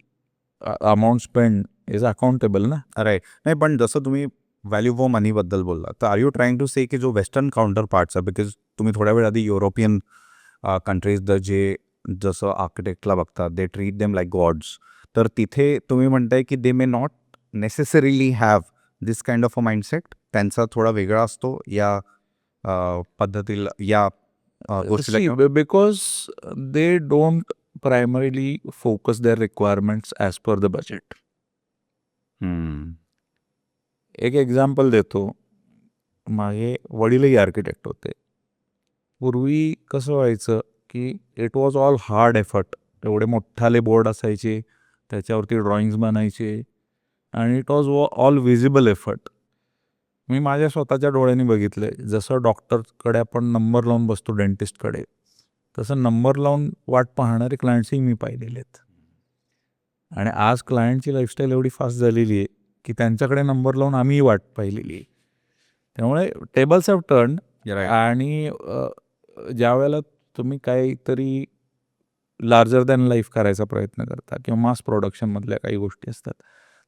amount spend is accountable ना. राईट. नाही, पण जसं तुम्ही व्हॅल्यू फॉर मनीबद्दल बोलला, तर आर यू ट्राईंग टू से की जो वेस्टर्न काउंटर पार्ट्स आहे, बिकॉज तुम्ही थोड्या वेळ आधी युरोपियन कंट्रीज जे जसं आर्किटेक्टला बघतात, they treat them like gods, तर तिथे तुम्ही म्हणताय की they may not necessarily have this kind of a mindset, त्यांचा थोडा वेगळा असतो या पद्धतीला, या गोष्टीला. Because they don't primarily focus their requirements as per the budget. एक एक्झाम्पल देतो. मागे वडीलही आर्किटेक्ट होते. पूर्वी कसं व्हायचं की it was all hard effort. एवढे मोठाले बोर्ड असायचे, त्याच्यावरती ड्रॉइंग्स बनायचे आणि it was all visible effort. मी माझ्या स्वतःच्या डोळ्यांनी बघितलं आहे. जसं डॉक्टरकडे आपण नंबर लावून बसतो डेंटिस्टकडे, तसं नंबर लावून वाट पाहणारे क्लायंट्सही मी पाहिलेले आहेत. आणि आज क्लायंटची लाईफस्टाईल एवढी फास्ट झालेली आहे की त्यांच्याकडे नंबर लावून आम्हीही वाट पाहिलेली आहे. त्यामुळे टेबल्स हॅव टर्न. आणि ज्या वेळेला तुम्ही काहीतरी लार्जर दॅन लाईफ करायचा प्रयत्न करता किंवा मास प्रोडक्शनमधल्या काही गोष्टी असतात,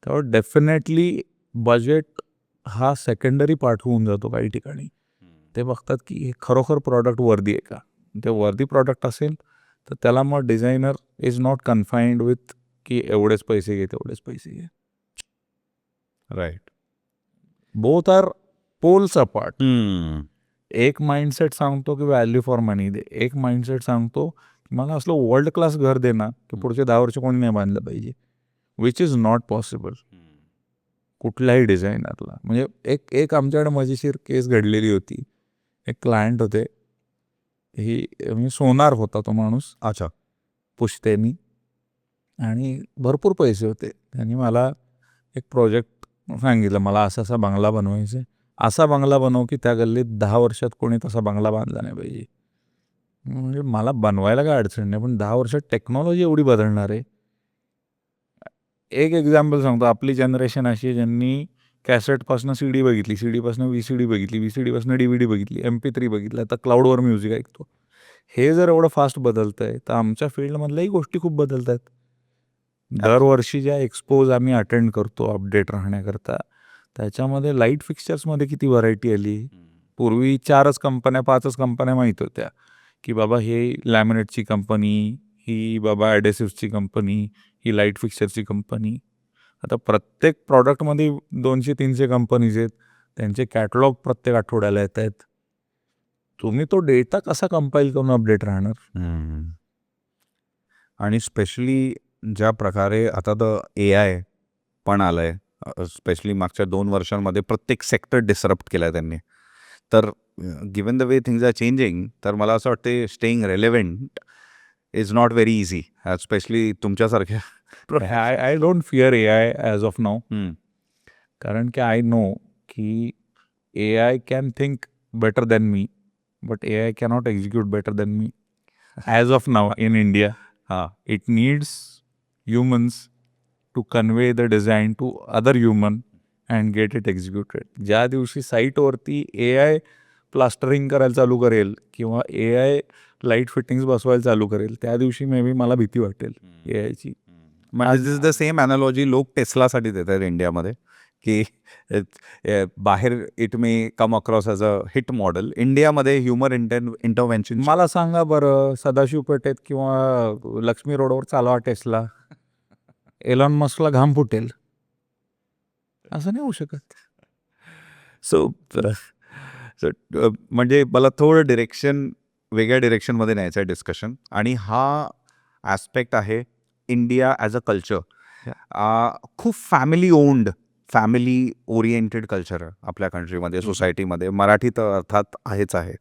त्यामुळे डेफिनेटली बजेट हा सेकंडरी पार्ट होऊन जातो काही ठिकाणी. ते बघतात की हे खरोखर प्रॉडक्ट वर्दी आहे का. ते वर्दी प्रॉडक्ट असेल तर त्याला मग designer is not confined with की एवढेच पैसे घे तेवढेच पैसे घे. Right. Both are poles apart. एक माइंडसेट सांगतो की व्हॅल्यू फॉर मनी दे, एक माइंडसेट सांगतो की मला असलं वर्ल्ड क्लास घर दे ना की पुढचे 10 वर्ष कोणी नाही बांधलं पाहिजे, विच इज नॉट पॉसिबल कुठल्याही डिझायनरला. म्हणजे एक एक आमच्याकडे मजेशीर केस घडलेली होती. एक क्लायंट होते, ही म्हणजे सोनार होता तो माणूस, अच्छा. पुश्तैनी, आणि भरपूर पैसे होते. त्यांनी मला एक प्रोजेक्ट सांगितलं, मला असा असा बंगला बनवायचा आहे, असा बंगला बनव की त्या गल्लीत 10 वर्षात कोणी तसा बंगला बांधला नाही पाहिजे. म्हणजे मला बनवायला काय अडचण नाही, पण 10 वर्षात टेक्नॉलॉजी एवढी बदलणार आहे. एक एक्झाम्पल सांगतो, आपली जनरेशन अशी आहे ज्यांनी कॅसेटपासून CD बघितली, CDपासून VCD बघितली, VCDपासून DVD बघितली, MP3 बघितलं, आता क्लाउडवर म्युझिक ऐकतो. हे जर एवढं फास्ट बदलतं आहे तर आमच्या फील्डमधल्याही गोष्टी खूप बदलत आहेत. दरवर्षी ज्या एक्सपोज आम्ही अटेंड करतो अपडेट राहण्याकरता, त्याच्यामध्ये लाईट फिक्स्चर्समध्ये किती व्हरायटी आली. पूर्वी 4च कंपन्या 5च कंपन्या माहीत होत्या की बाबा हे लॅमिनेटची कंपनी, ही बाबा ॲडेसिव्सची कंपनी, ही लाईट फिक्स्चरची कंपनी. आता प्रत्येक प्रॉडक्टमध्ये 200-300 कंपनीज आहेत, त्यांचे कॅटलॉग प्रत्येक आठवड्याला येत आहेत. तुम्ही तो डेटा कसा कंपाईल करून अपडेट राहणार. आणि स्पेशली ज्या प्रकारे आता तर AI पण आलं आहे, स्पेशली मागच्या 2 वर्षांमध्ये प्रत्येक सेक्टर डिसरप्ट केला आहे त्यांनी. तर given the way things are changing, तर मला असं वाटते staying relevant is not very easy, specially तुमच्यासारख्या. I don't fear AI as of now, कारण की आय नो की AI can think better than me, but AI cannot execute better than me as of now in India. It needs humans to convey the design to other human and get it executed. ज्या दिवशी साईटवरती AI plastering करायला चालू करेल किंवा AI light fittings बसवायला चालू करेल, त्या दिवशी मे बी मला भीती वाटेल AIची. दिस इज द सेम ॲनॉलॉजी लोक टेस्लासाठी देतात इंडियामध्ये, की बाहेर it may come across as a hit model, इंडियामध्ये ह्युमर इंटरव्हेन्शन. मला सांगा बरं, सदाशिव पेठेत किंवा लक्ष्मी रोडवर चालवा टेस्ला, एलॉन मस्कला घाम फुटेल? असं नाही होऊ शकत. सो म्हणजे मला थोडं वेगळ्या डिरेक्शनमध्ये न्यायचं आहे डिस्कशन, आणि हा ॲस्पेक्ट आहे इंडिया ॲज अ कल्चर. खूप family owned, family oriented culture आहे आपल्या कंट्रीमध्ये, सोसायटीमध्ये. मराठी तर अर्थात आहेच आहे.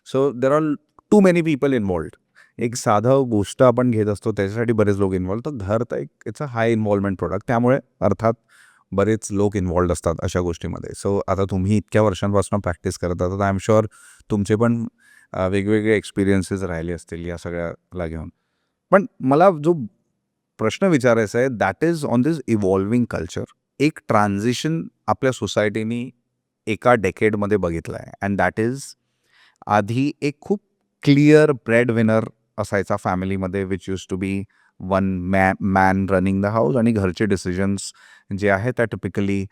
So there are too many people involved. एक साधं गोष्ट आपण घेत असतो त्याच्यासाठी बरेच लोक इन्वॉल्व. तर घर तर एक it's a high involvement product, त्यामुळे अर्थात बरेच लोक इन्वॉल्ड असतात अशा गोष्टीमध्ये. सो आता तुम्ही इतक्या वर्षांपासून प्रॅक्टिस करत आहात, आय एम शुअर तुमचे पण वेगवेगळे एक्सपिरियन्सेस राहिले असतील या सगळ्याला घेऊन. पण मला जो प्रश्न विचारायचा आहे, that is on this evolving culture. एक ट्रान्झिशन आपल्या सोसायटीनी एका डेकेडमध्ये बघितलं आहे, अँड दॅट इज, आधी एक खूप क्लिअर ब्रेड विनर असायचा फॅमिलीमध्ये, which use to be one man running the house, आणि घरचे डिसिजन्स जे आहेत त्या टिपिकली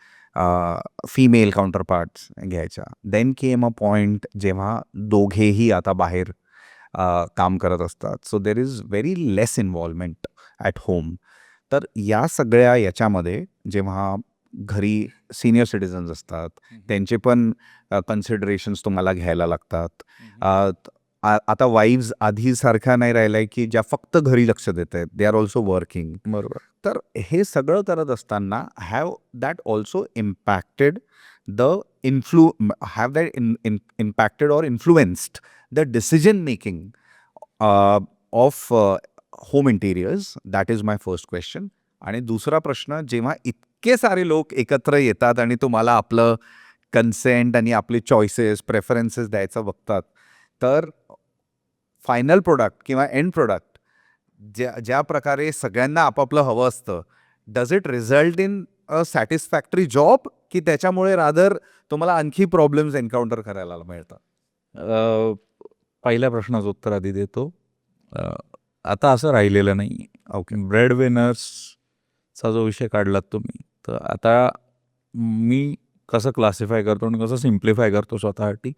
फिमेल काउंटरपार्ट्स घ्यायच्या. देन केम अ पॉईंट जेव्हा दोघेही आता बाहेर काम करत असतात, so there is very less involvement at home. तर या सगळ्या याच्यामध्ये जेव्हा घरी सिनियर सिटिझन्स असतात, त्यांचे पण कन्सिडरेशन्स तुम्हाला घ्यायला लागतात. आता वाईफ्स आधीसारख्या नाही राहिल्या आहे की ज्या फक्त घरी लक्ष देत आहेत, दे आर ऑल्सो वर्किंग. बरोबर. तर हे सगळं करत असताना have that also impacted the have that impacted or influenced the decision making of home interiors? That is my first question. आणि दुसरा प्रश्न, जेव्हा इतके सारे लोक एकत्र येतात आणि तुम्हाला आपलं कन्सेंट आणि आपले चॉईसेस प्रेफरन्सेस द्यायचं बघतात, तर फायनल प्रोडक्ट किंवा एंड प्रोडक्ट ज्या प्रकारे सगळ्यांना आपापलं हवं असतं, does it result in a satisfactory job, की त्याच्यामुळे रादर तुम्हाला आणखी प्रॉब्लेम्स एन्काउंटर करायला मिळतात? पहिल्या प्रश्नाचं उत्तर आधी देतो. आता असं राहिलेलं नाही. ओके. ब्रेड विनर्सचा जो विषय काढलात तुम्ही, तर आता मी कसं क्लासिफाय करतो आणि कसं सिम्प्लिफाय करतो स्वतःसाठी,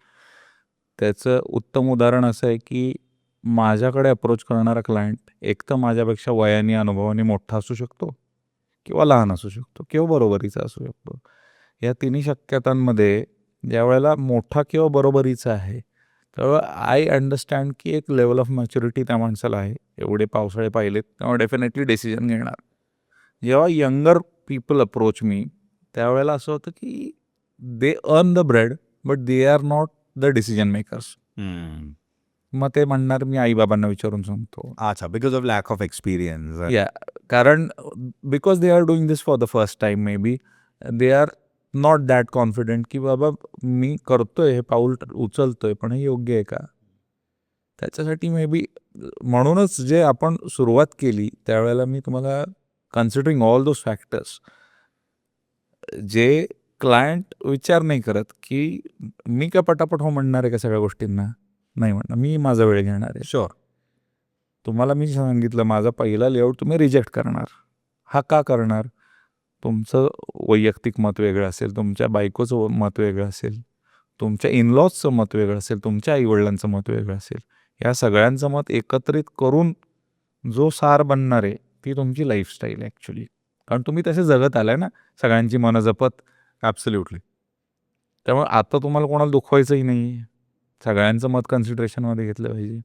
त्याचं उत्तम उदाहरण असं आहे की माझ्याकडे अप्रोच करणारा क्लायंट एक तर माझ्यापेक्षा वयाने अनुभवाने मोठा असू शकतो किंवा लहान असू शकतो किंवा बरोबरीचा असू शकतो. या तिन्ही शक्यतांमध्ये ज्यावेळेला मोठा किंवा बरोबरीचा आहे तेव्हा आय अंडरस्टँड की एक लेवल ऑफ मॅच्युरिटी त्या माणसाला आहे. एवढे पावसाळे पाहिलेत तेव्हा डेफिनेटली डिसिजन घेणार. जेव्हा यंगर पीपल अप्रोच मी त्यावेळेला असं होतं की they earn the bread but they are not the decision makers. मग ते म्हणणार मी आईबाबांना विचारून सांगतो. अच्छा, because of lack of experience. या कारण because they are doing this for the first time may be they are not that confident की बाबा मी करतोय हे पाऊल उचलतोय पण हे योग्य आहे का. त्याच्यासाठी मे बी म्हणूनच जे आपण सुरुवात केली त्यावेळेला मी तुम्हाला कन्सिडरिंग ऑल दोज फॅक्टर्स जे क्लायंट विचार नाही करत की मी का पटापट हो म्हणणार आहे का सगळ्या गोष्टींना, नाही म्हणणार, मी माझा वेळ घेणार आहे. शुअर. तुम्हाला मी सांगितलं माझा पहिला लेआउट तुम्ही रिजेक्ट करणार. हा का करणार? तुमचं वैयक्तिक मत वेगळं असेल, तुमच्या बायकोचं मत वेगळं असेल, तुमच्या इनलॉजचं मत वेगळं असेल, तुमच्या आईवडिलांचं मत वेगळं असेल. या सगळ्यांचं मत एकत्रित करून जो सार बनणार आहे ती तुमची लाईफस्टाईल आहे ॲक्च्युली. कारण तुम्ही तसे जगत आलाय ना सगळ्यांची मनं जपत. ॲब्सोल्युटली. त्यामुळे आता तुम्हाला कोणाला दुखवायचंही नाही. सगळ्यांचं मत कन्सिडरेशनमध्ये घेतलं पाहिजे.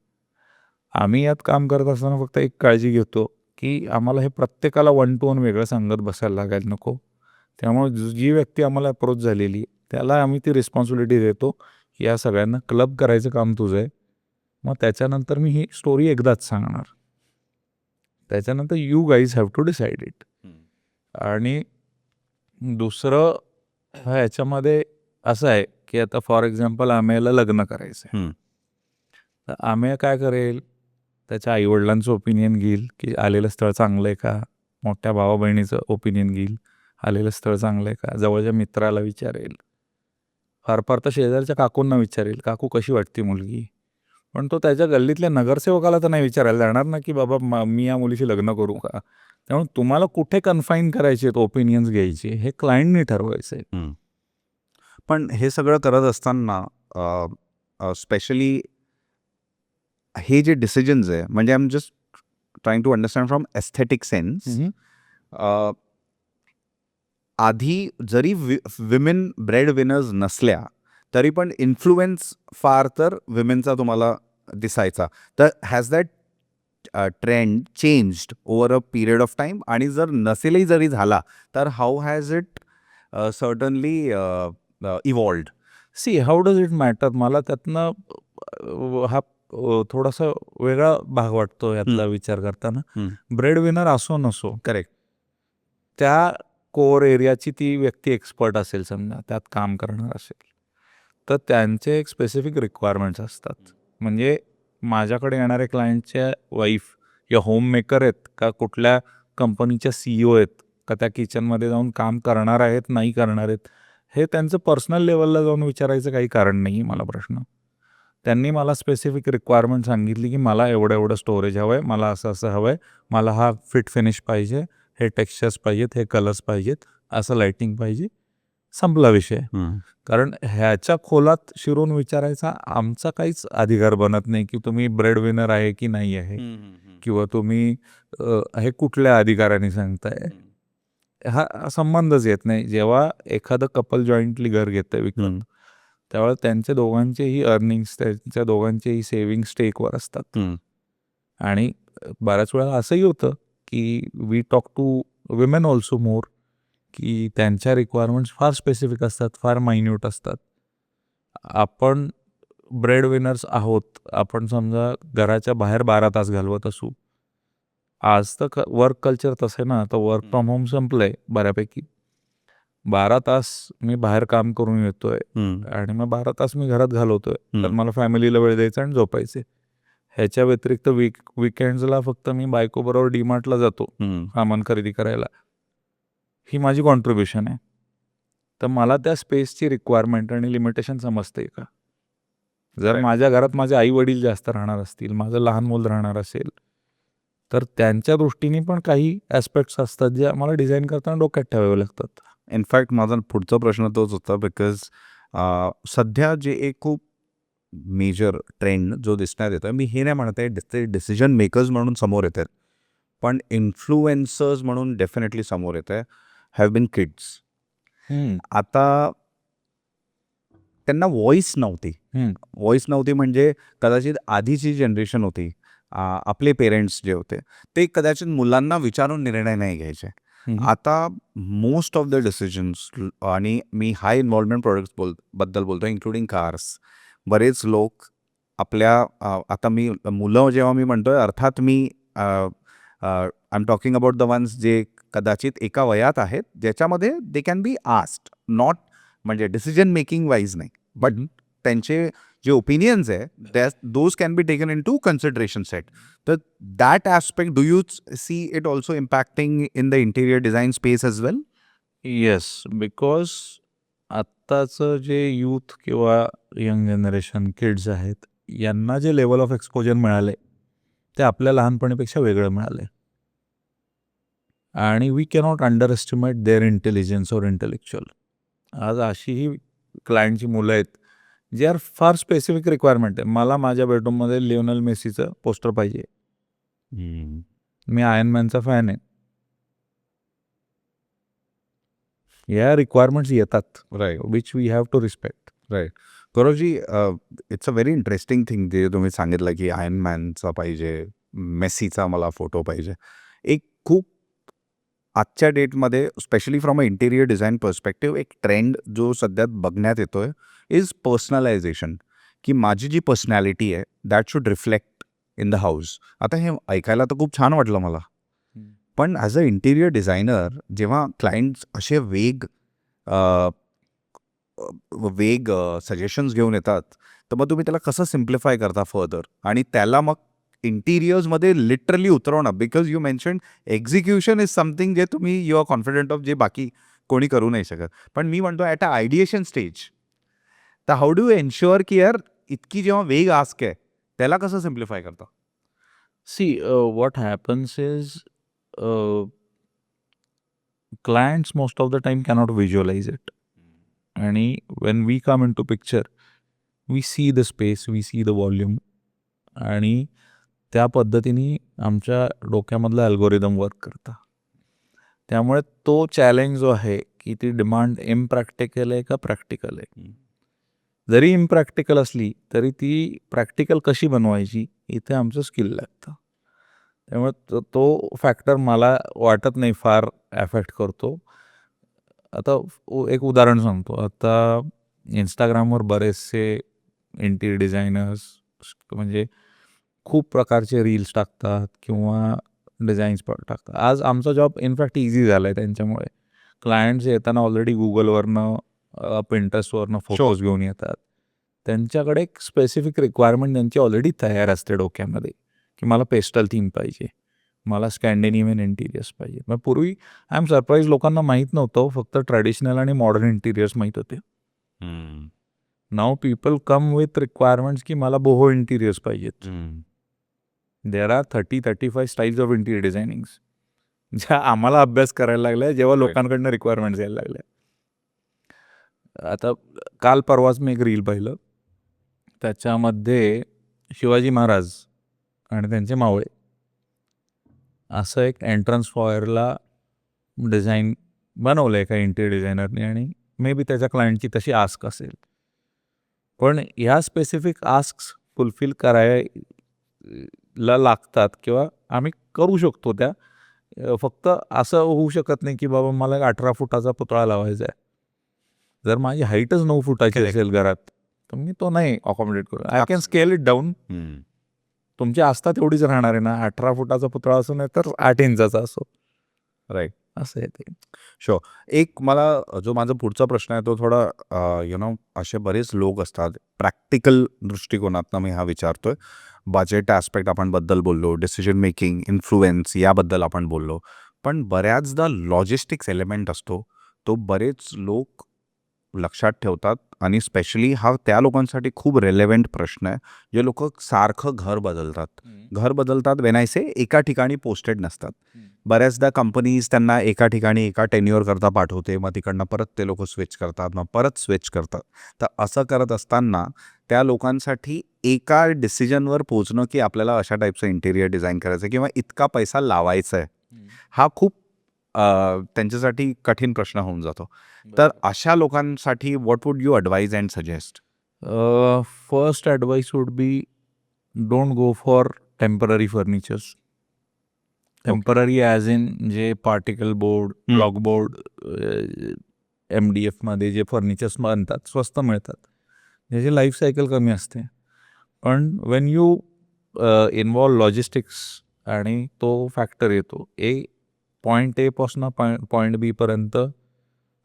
आम्ही यात काम करत असताना फक्त एक काळजी घेतो की आम्हाला हे प्रत्येकाला वन टू वन वेगळं सांगत बसायला लागायला नको. त्यामुळे जी व्यक्ती आम्हाला अप्रोच झालेली त्याला आम्ही ती रिस्पॉन्सिबिलिटी देतो की या सगळ्यांना क्लब करायचं काम तुझं आहे. मग त्याच्यानंतर मी ही स्टोरी एकदाच सांगणार. त्याच्यानंतर you guys have to decide it. आणि दुसरं ह्याच्यामध्ये असं आहे की आता फॉर एक्झाम्पल आम्हाला लग्न करायचं आहे. तर आम्ही काय करेल त्याच्या आईवडिलांचं ओपिनियन घेईल की आलेलं स्थळ चांगलं आहे का, मोठ्या भावा बहिणीचं ओपिनियन घेईल आलेलं स्थळ चांगलं आहे का, जवळच्या मित्राला विचारेल, फार फार तर शेजारच्या काकूंना विचारेल काकू कशी वाटते मुलगी. पण तो त्याच्या गल्लीतल्या नगरसेवकाला तर नाही विचारायला जाणार ना की बाबा मी या मुलीशी लग्न करू का. त्यामुळे तुम्हाला कुठे कन्फाईन करायचे आहेत ओपिनियन्स घ्यायचे हे क्लायंटने ठरवायचं आहे. पण हे सगळं करत असताना स्पेशली हे जे डिसिजन्स आहे म्हणजे I am just trying to understand from aesthetic sense. आधी जरी विमेन ब्रेड विनर्स नसल्या तरी पण इन्फ्लुएन्स फार तर विमेनचा तुम्हाला दिसायचा. तर has that trend changed over a period of time? आणि जर नसेलही जरी झाला तर how has it certainly evolved? See how does it matter. मला त्यातनं हा थोडासा वेगळा भाग वाटतो यातला विचार करताना. ब्रेड विनर असो नसो, करेक्ट, त्या कोर एरियाची ती व्यक्ती एक्सपर्ट असेल समजा, त्यात काम करणार असेल तर त्यांचे एक स्पेसिफिक रिक्वायरमेंट्स असतात. म्हणजे माझ्याकडे येणारे क्लायंटच्या वाईफ या होम मेकर आहेत का कुठल्या कंपनीच्या CEO आहेत का त्या किचनमध्ये जाऊन काम करणार आहेत नाही करणार आहेत हे त्यांचं पर्सनल लेवलला जाऊन विचारायचं काही कारण नाही मला प्रश्न. त्यांनी मला स्पेसिफिक रिक्वायरमेंट सांगितली की मला एवढं एवढं स्टोरेज हवं आहे, मला असं असं हवं आहे, मला हा फिट फिनिश पाहिजे, हे टेक्स्चर्स पाहिजेत, हे कलर्स पाहिजेत, असं लाईटिंग पाहिजे, संपला विषय. कारण ह्याच्या खोलात शिरून विचारायचा आमचा काहीच अधिकार बनत नाही की तुम्ही ब्रेड विनर आहे की नाही आहे किंवा तुम्ही हे कुठल्या अधिकाराने सांगताय. हा संबंधच येत नाही. जेव्हा एखादं कपल जॉईंटली घर घेतं विकत त्यावेळेस त्यांच्या दोघांचेही अर्निंग्स त्यांच्या दोघांचेही सेव्हिंग स्टेकवर असतात. आणि बऱ्याच वेळा असंही होतं की we talk to women also more की त्यांच्या रिक्वायरमेंट्स फार स्पेसिफिक असतात, फार मायन्यूट असतात. आपण ब्रेड विनर्स आहोत, आपण समजा घराच्या बाहेर 12 तास घालवत असू. आज तर वर्क कल्चर तसं आहे ना, तर वर्क फ्रॉम होम संपलंय बऱ्यापैकी. 12 तास मी बाहेर काम करून येतोय आणि मग 12 तास मी घरात घालवतोय, तर मला फॅमिलीला वेळ द्यायचा आणि झोपायचे. ह्याच्या व्यतिरिक्त विकेंड्सला फक्त मी बायकोबरोबर डीमार्टला जातो सामान खरेदी करायला. ही माझी कॉन्ट्रीब्युशन आहे. तर मला त्या स्पेसची रिक्वायरमेंट आणि लिमिटेशन समजते का. जर माझ्या घरात माझे आई वडील जास्त राहणार असतील, माझं लहान मूल राहणार असेल तर त्यांच्या दृष्टीने पण काही ॲस्पेक्ट्स असतात जे आम्हाला डिझाईन करताना डोक्यात ठेवावे लागतात. इनफॅक्ट माझा पुढचा प्रश्न तोच होता बिकॉज सध्या जे एक खूप मेजर ट्रेंड जो दिसण्यात येतोय, मी हे नाही म्हणत आहे ते डिसिजन मेकर्स म्हणून समोर येत आहेत, पण इन्फ्लुएन्सर्स म्हणून डेफिनेटली समोर येत आहे, हॅव बीन किड्स. आता त्यांना व्हॉइस नव्हती. व्हॉइस नव्हती म्हणजे कदाचित आधीची जनरेशन होती, आपले पेरेंट्स जे होते ते कदाचित मुलांना विचारून निर्णय नाही घ्यायचे. आता मोस्ट ऑफ द डिसिजन्स, आणि मी हाय इन्व्हॉल्वमेंट प्रोडक्ट्स बद्दल बोलतो, इन्क्लुडिंग कार्स. बरेच लोक आपल्या आता मी मुलं जेव्हा मी म्हणतोय, अर्थात मी I am talking about the ones जे कदाचित एका वयात आहेत, ज्याच्यामध्ये they can be asked, not म्हणजे डिसिजन मेकिंग वाईज नाही, बट त्यांचे जे ओपिनियन्स आहे those can be taken into consideration set. तर that aspect, do you see it also impacting in the interior design space as well? Yes, because आत्ताचं जे youth किंवा young generation kids आहेत, यांना जे लेवल ऑफ एक्सपोजर मिळाले ते आपल्या लहानपणीपेक्षा वेगळं मिळालं. आणि we cannot under estimate their intelligence और इंटेलेक्च्युअल. आज अशीही क्लायंटची मुलं आहेत जे आर फार स्पेसिफिक रिक्वायरमेंट आहे. मला माझ्या बेडरूममध्ये लिओनल मेसीचं पोस्टर पाहिजे, मी आयर्न मॅनचा फॅन आहे. या रिक्वायरमेंट्स येतात, right, which we have to respect. Right. Gauravji, it's a very interesting thing जे तुम्ही सांगितलं की आयर्न मॅनचा पाहिजे, मेसीचा मला फोटो पाहिजे. एक खूप आजच्या डेटमध्ये specially from a interior design perspective एक ट्रेंड जो सध्या बघण्यात येतोय इज पर्सनलायझेशन, की माझी जी पर्सनॅलिटी आहे that should reflect in the house. आता हे ऐकायला तर खूप छान वाटलं मला, पण ॲज अ इंटिरियर डिझायनर जेव्हा क्लायंट्स असे वेग सजेशन्स घेऊन येतात, तर मग तुम्ही त्याला कसं सिम्प्लिफाय करता फर्दर, आणि त्याला मग इंटिरियर्समध्ये लिटरली उतरवणं, because you mention execution is something जे तुम्ही यू आर कॉन्फिडंट ऑफ, जे बाकी कोणी करू नाही शकत. पण मी म्हणतो ॲट अ आयडिएशन स्टेज, तर हाऊ डू एन्श्युअर की यार इतकी जेव्हा वेग आस्क आहे त्याला कसं सिम्प्लिफाय करता? See, what happens is clients most of the time cannot visualize it. आणि when we come into picture, we see the space, we see the volume, आणि त्या पद्धतीने आमच्या डोक्यामधलं अल्गोरिदम वर्क करतं. त्यामुळे तो चॅलेंज जो आहे की ती डिमांड इम्प्रॅक्टिकल आहे का प्रॅक्टिकल आहे. जरी इम्प्रॅक्टिकल असली तरी ती प्रॅक्टिकल कशी बनवायची इथे आमचं स्किल लागतं. त्यामुळे तो फॅक्टर मला वाटत नाही फार ॲफेक्ट करतो. आता एक उदाहरण सांगतो. आता इंस्टाग्रामवर बरेचसे इंटिरियर डिझायनर्स म्हणजे खूप प्रकारचे रील्स टाकतात किंवा डिझाईन्स टाकतात. आज आमचा जॉब इनफॅक्ट इझी झाला आहे त्यांच्यामुळे. क्लायंट्स येताना ऑलरेडी गुगलवरनं पिंटरेस्टवरनं फोटोज घेऊन येतात. त्यांच्याकडे एक स्पेसिफिक रिक्वायरमेंट त्यांची ऑलरेडी तयार असते डोक्यामध्ये, की मला पेस्टल थीम पाहिजे, मला स्कॅन्डिनेव्हियन इंटिरियर्स पाहिजे. मग पूर्वी आय एम सरप्राईज लोकांना माहीत नव्हतं, फक्त ट्रॅडिशनल आणि मॉडर्न इंटिरियर्स माहीत होते. Now people come with requirements की मला बोहो इंटिरियर्स पाहिजेत. There are 30-35 styles of interior designings ज्या आम्हाला अभ्यास करायला लागल्या जेव्हा लोकांकडनं रिक्वायरमेंट्स यायला लागल्या. आता काल परवाच मी एक रील पाहिलं, त्याच्यामध्ये शिवाजी महाराज आणि त्यांचे मावळे असं एक एंट्रन्स फॉयरला डिझाईन बनवलं आहे का इंटिरियर डिझायनरने, आणि मे बी त्याच्या क्लायंटची तशी आस्क असेल. पण ह्या स्पेसिफिक आस्क्स फुलफिल करायला लागतात किंवा आम्ही करू शकतो त्या. फक्त असं होऊ शकत नाही की बाबा मला 18 फुटाचा पुतळा लावायचा आहे. जर माझी हाईटच 9 फुटाची असेल घरात तर मी तो नाही अकॉमोडेट करू. I can scale it down. तुमची आस्था तेवढीच राहणार आहे ना, 18 फुटाचा पुतळा असो नाही तर 8 इंचाचा असो. राईट, असं आहे ते. शो. एक मला जो माझा पुढचा प्रश्न आहे तो थोडा असे बरेच लोक असतात, प्रॅक्टिकल दृष्टिकोनातनं मी हा विचारतोय. बजेट ॲस्पेक्ट आपण बद्दल बोललो, डिसिजन मेकिंग, इन्फ्लुएन्स याबद्दल आपण बोललो, पण बऱ्याचदा लॉजिस्टिक्स एलिमेंट असतो, तो बरेच लोक लक्षात ठेवतात, आणि स्पेशली हा त्या लोकांसाठी खूप रेलेव्हंट प्रश्न आहे जे लोक सारखं घर बदलतात. वेन आय से एका ठिकाणी पोस्टेड नसतात. बऱ्याचदा कंपनीज त्यांना एका ठिकाणी एका टेन्युअर करता पाठवते, मग तिकडनं परत ते लोक स्विच करतात, मग परत स्विच करतात. तर असं करत असताना त्या लोकांसाठी एका डिसिजनवर पोहोचणं की आपल्याला अशा टाईपचं इंटेरियर डिझाईन करायचं किंवा इतका पैसा लावायचा आहे हा खूप त्यांच्यासाठी कठीण प्रश्न होऊन जातो. तर अशा लोकांसाठी what would you advise and suggest? First advice would be don't go for temporary furnitures. Temporary as in जे पार्टिकल बोर्ड, ब्लॉक बोर्ड, MDFमध्ये जे फर्निचर्स बनतात स्वस्त मिळतात, ज्याची लाईफ सायकल कमी असते. पण वेन यू इन्वॉल्व लॉजिस्टिक्स आणि तो फॅक्टर येतो पॉईंट ए पासून पॉईंट बी पर्यंत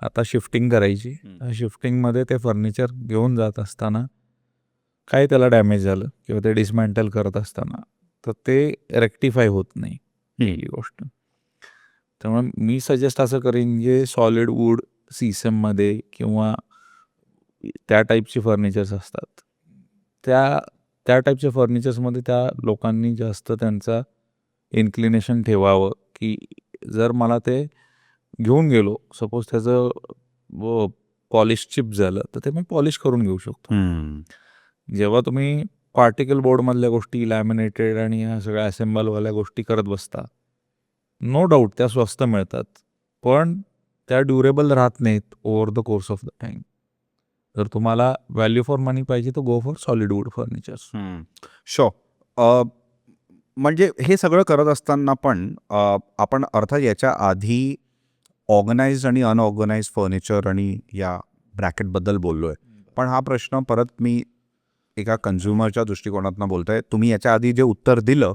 आता शिफ्टिंग करायची. शिफ्टिंगमध्ये ते फर्निचर घेऊन जात असताना काय त्याला डॅमेज झालं किंवा ते डिसमॅन्टल करत असताना तर ते रेक्टिफाय होत नाही ही गोष्ट. त्यामुळे मी सजेस्ट असं करीन जे सॉलिड वूड सीसममध्ये किंवा त्या टाईपचे फर्निचर्स असतात त्या टाईपच्या फर्निचर्समध्ये त्या लोकांनी जास्त त्यांचा इन्क्लिनेशन ठेवावं की जर मला ते घेऊन गेलो सपोज त्याचं पॉलिश चिप झालं तर ते मी पॉलिश करून घेऊ शकतो. जेव्हा तुम्ही पार्टिकल बोर्डमधल्या गोष्टी लॅमिनेटेड आणि ह्या सगळ्या असेंबलवाल्या गोष्टी करत बसता, नो डाऊट त्या स्वस्त मिळतात पण त्या ड्युरेबल राहत नाहीत over the course of the time. जर तुम्हाला व्हॅल्यू फॉर मनी पाहिजे तर go for solid wood furnitures. So म्हणजे हे सगळं करत असताना पण आपण अर्थात याच्या आधी ऑर्गनाइज्ड आणि अनऑर्गनाइज्ड फर्निचर आणि या ब्रॅकेटबद्दल बोललो आहे. पण हा प्रश्न परत मी एका कन्झ्युमरच्या दृष्टिकोनातून बोलतो आहे. तुम्ही याच्या आधी जे उत्तर दिलं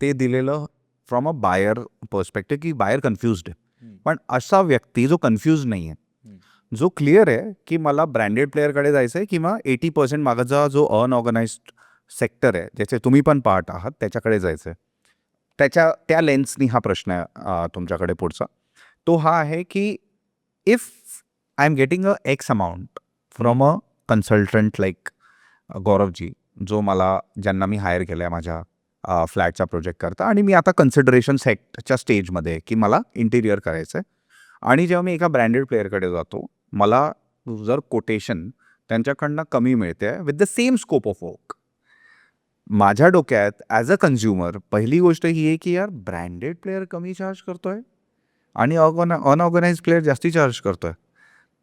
ते दिलेलं फ्रॉम अ बायर पर्स्पेक्टिव्ह की बायर कन्फ्युज्ड आहे. पण असा व्यक्ती जो कन्फ्यूज नाही आहे, जो क्लिअर आहे की मला ब्रँडेड प्लेअरकडे जायचं आहे किंवा 80% मागचा जो अनऑर्गनाइज्ड सेक्टर आहे ज्याचे तुम्ही पण पार्ट आहात त्याच्याकडे जायचं आहे, त्या लेन्सनी हा प्रश्न आहे तुमच्याकडे पुढचा. तो हा आहे की if I am getting a X amount from a consultant like Gauravji, ज्यांना मी हायर केलं आहे माझ्या फ्लॅटचा प्रोजेक्ट करता आणि मी आता कन्सिडरेशन सेटच्या स्टेजमध्ये की मला इंटिरियर करायचं आहे. आणि जेव्हा मी एका ब्रँडेड प्लेअरकडे जातो मला जर कोटेशन त्यांच्याकडनं कमी मिळते with the same scope of work, माझ्या डोक्यात ॲज अ कन्झ्युमर पहिली गोष्ट ही आहे की यार ब्रँडेड प्लेअर कमी चार्ज करतोय आणि अनऑर्गनाइज प्लेअर जास्ती चार्ज करतोय.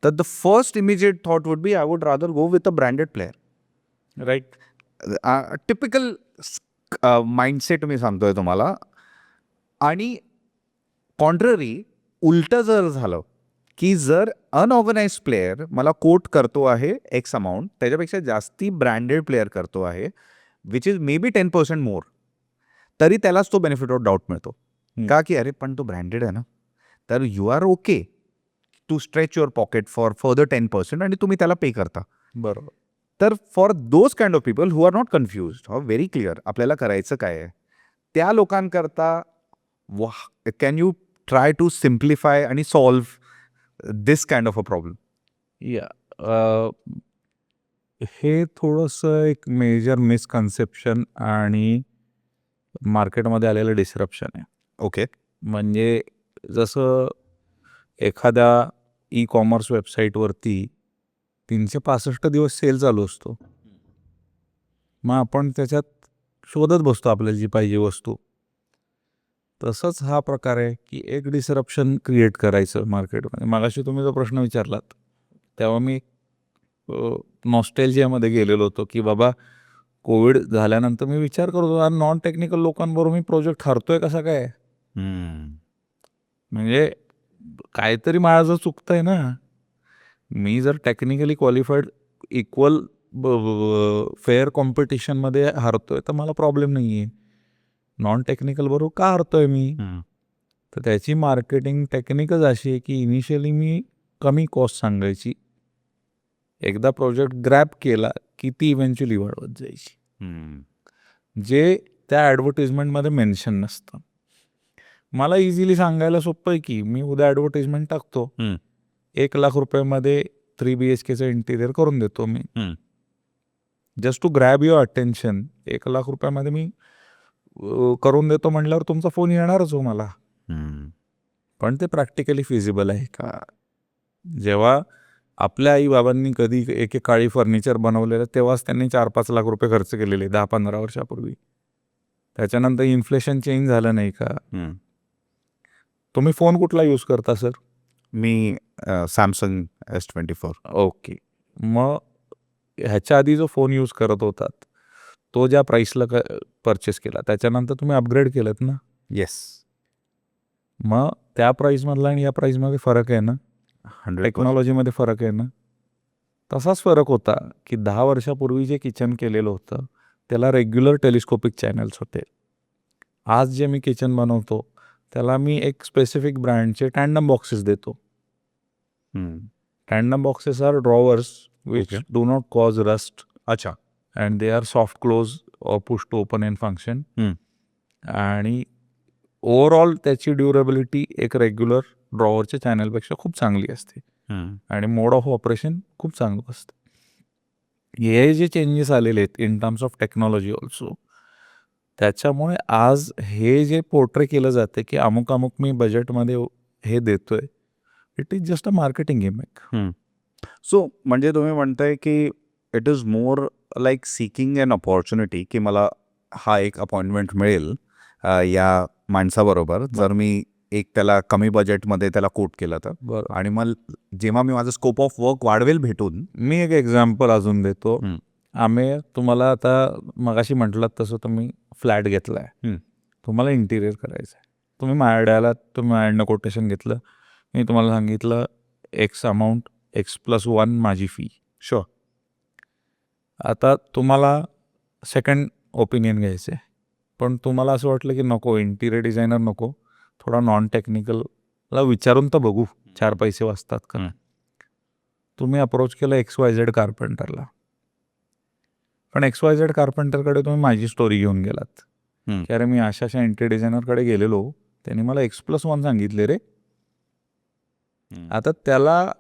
तर the first immediate thought would be I would rather go with a branded player. Right. Typical mindset मी सांगतोय तुम्हाला. आणि कॉन्ट्ररी उलटं जर झालं की जर अनऑर्गनाइज प्लेअर मला कोट करतो आहे एक्स अमाऊंट त्याच्यापेक्षा जास्ती ब्रँडेड प्लेअर करतो आहे विच इज मे बी 10% मोर, तरी त्यालाच तो बेनिफिट ऑफ डाऊट मिळतो. का की अरे पण तो ब्रँडेड आहे ना, तर you are okay to stretch your pocket for further 10% आणि तुम्ही त्याला पे करता. बरोबर. तर for those kind of people who are not confused very clear आपल्याला करायचं काय आहे, त्या लोकांकरता can you try to simplify आणि solve this kind of a problem? हे थोडंसं एक मेजर मिसकन्सेप्शन आणि मार्केटमध्ये आलेलं डिस्रप्शन आहे. ओके. म्हणजे जसं एखाद्या ई कॉमर्स वेबसाईटवरती 365 दिवस सेल चालू असतो, मग आपण त्याच्यात शोधत बसतो आपल्याला जी पाहिजे वस्तू. तसंच हा प्रकार आहे की एक डिसरप्शन क्रिएट करायचं मार्केटमध्ये. मगाशी तुम्ही जो प्रश्न विचारलात तेव्हा मी नॉस्टॅल्जियामध्ये गेलेलो होतो की बाबा कोविड झाल्यानंतर मी विचार करतो नॉन टेक्निकल लोकांबरोबर मी प्रोजेक्ट हरतोय कसा काय. म्हणजे काहीतरी माझं चुकतंय ना. मी जर टेक्निकली क्वालिफाईड इक्वल फेअर कॉम्पिटिशनमध्ये हरतोय तर मला प्रॉब्लेम नाही आहे. नॉन टेक्निकल बरोबर का हरतोय मी. तर त्याची मार्केटिंग टेक्निकच अशी आहे की इनिशियली मी कमी कॉस्ट सांगायची, एकदा प्रोजेक्ट ग्रॅब केला की ती इव्हेंच्युअली वाढवत जायची, जे त्या ॲडव्हर्टिजमेंटमध्ये मेन्शन नसतं. मला इझिली सांगायला सोपं आहे की मी उद्या ॲडव्हर्टिजमेंट टाकतो, 1,00,000 रुपयामध्ये 3 BHKचं इंटिरियर करून देतो मी, just to grab your attention. 1,00,000 रुपयामध्ये मी करून देतो म्हटल्यावर तुमचा फोन येणारच हो मला. पण ते प्रॅक्टिकली फिजिबल आहे का. जेव्हा आपल्या आई बाबांनी कधी एक काळी फर्निचर बनवलेलं तेव्हाच त्यांनी 4-5 लाख रुपये खर्च केलेले 10-15 वर्षापूर्वी. त्याच्यानंतर इन्फ्लेशन चेंज झालं नाही का? तुम्ही फोन कुठला यूज करता सर? मी सॅमसंग S24. ओके. मग ह्याच्या आधी जो फोन यूज करत होतात तो ज्या प्राईसला परचेस केला त्याच्यानंतर तुम्ही अपग्रेड केलं ना? येस. मग त्या प्राईसमधला आणि या प्राईसमध्ये फरक आहे ना? 100%. टेक्नॉलॉजीमध्ये फरक आहे ना? तसाच फरक होता की 10 वर्षापूर्वी जे किचन केलेलं होतं त्याला रेग्युलर टेलिस्कोपिक चॅनल्स होते. आज जे मी किचन बनवतो त्याला मी एक स्पेसिफिक ब्रँडचे टँडम बॉक्सेस देतो. Tandem boxes are drawers which Okay. Do not cause rust अच्छा. And they are soft close or push to open in function. आणि ओव्हरऑल त्याची ड्युरेबिलिटी एक रेग्युलर ड्रॉवरच्या चॅनलपेक्षा खूप चांगली असते आणि मोड ऑफ ऑपरेशन खूप चांगलं असतं. हे जे चेंजेस आलेले आहेत in terms of technology also, त्याच्यामुळे आज हे जे पोर्ट्रे केलं जातं की अमुक अमुक मी बजेटमध्ये हे देतोय, it is just a marketing gimmick. So म्हणजे तुम्ही म्हणताय की it is more like seeking an opportunity की मला हा एक अपॉइंटमेंट मिळेल या माणसाबरोबर जर मी एक त्याला कमी बजेटमध्ये त्याला कोट केलं तर. बरं. आणि मग जेव्हा मी माझं स्कोप ऑफ वर्क वाढवेल भेटून. मी एक एक्झाम्पल अजून देतो. आम्ही तुम्हाला आता मगाशी म्हटलं तसं तुम्ही फ्लॅट घेतला आहे, तुम्हाला इंटिरियर करायचं आहे, तुम्ही माझ्याकडनं कोटेशन घेतलं, मी तुम्हाला सांगितलं एक्स अमाऊंट X+1 माझी फी. शुअर. आता तुम्हाला सेकंड ओपिनियन घ्यायचं आहे, पण तुम्हाला असं वाटलं की नको इंटिरियर डिझायनर नको, थोडा नॉन टेक्निकलला विचारून तर बघू 4 पैसे वाचतात का. तुम्ही अप्रोच केलं XYZ कार्पेंटरला, पण XYZ कार्पेंटरकडे तुम्ही माझी स्टोरी घेऊन गेलात की अरे मी अशा इंटिरियर डिझायनरकडे गेलेलो, त्यांनी मला X+1 सांगितले रे. आता त्याला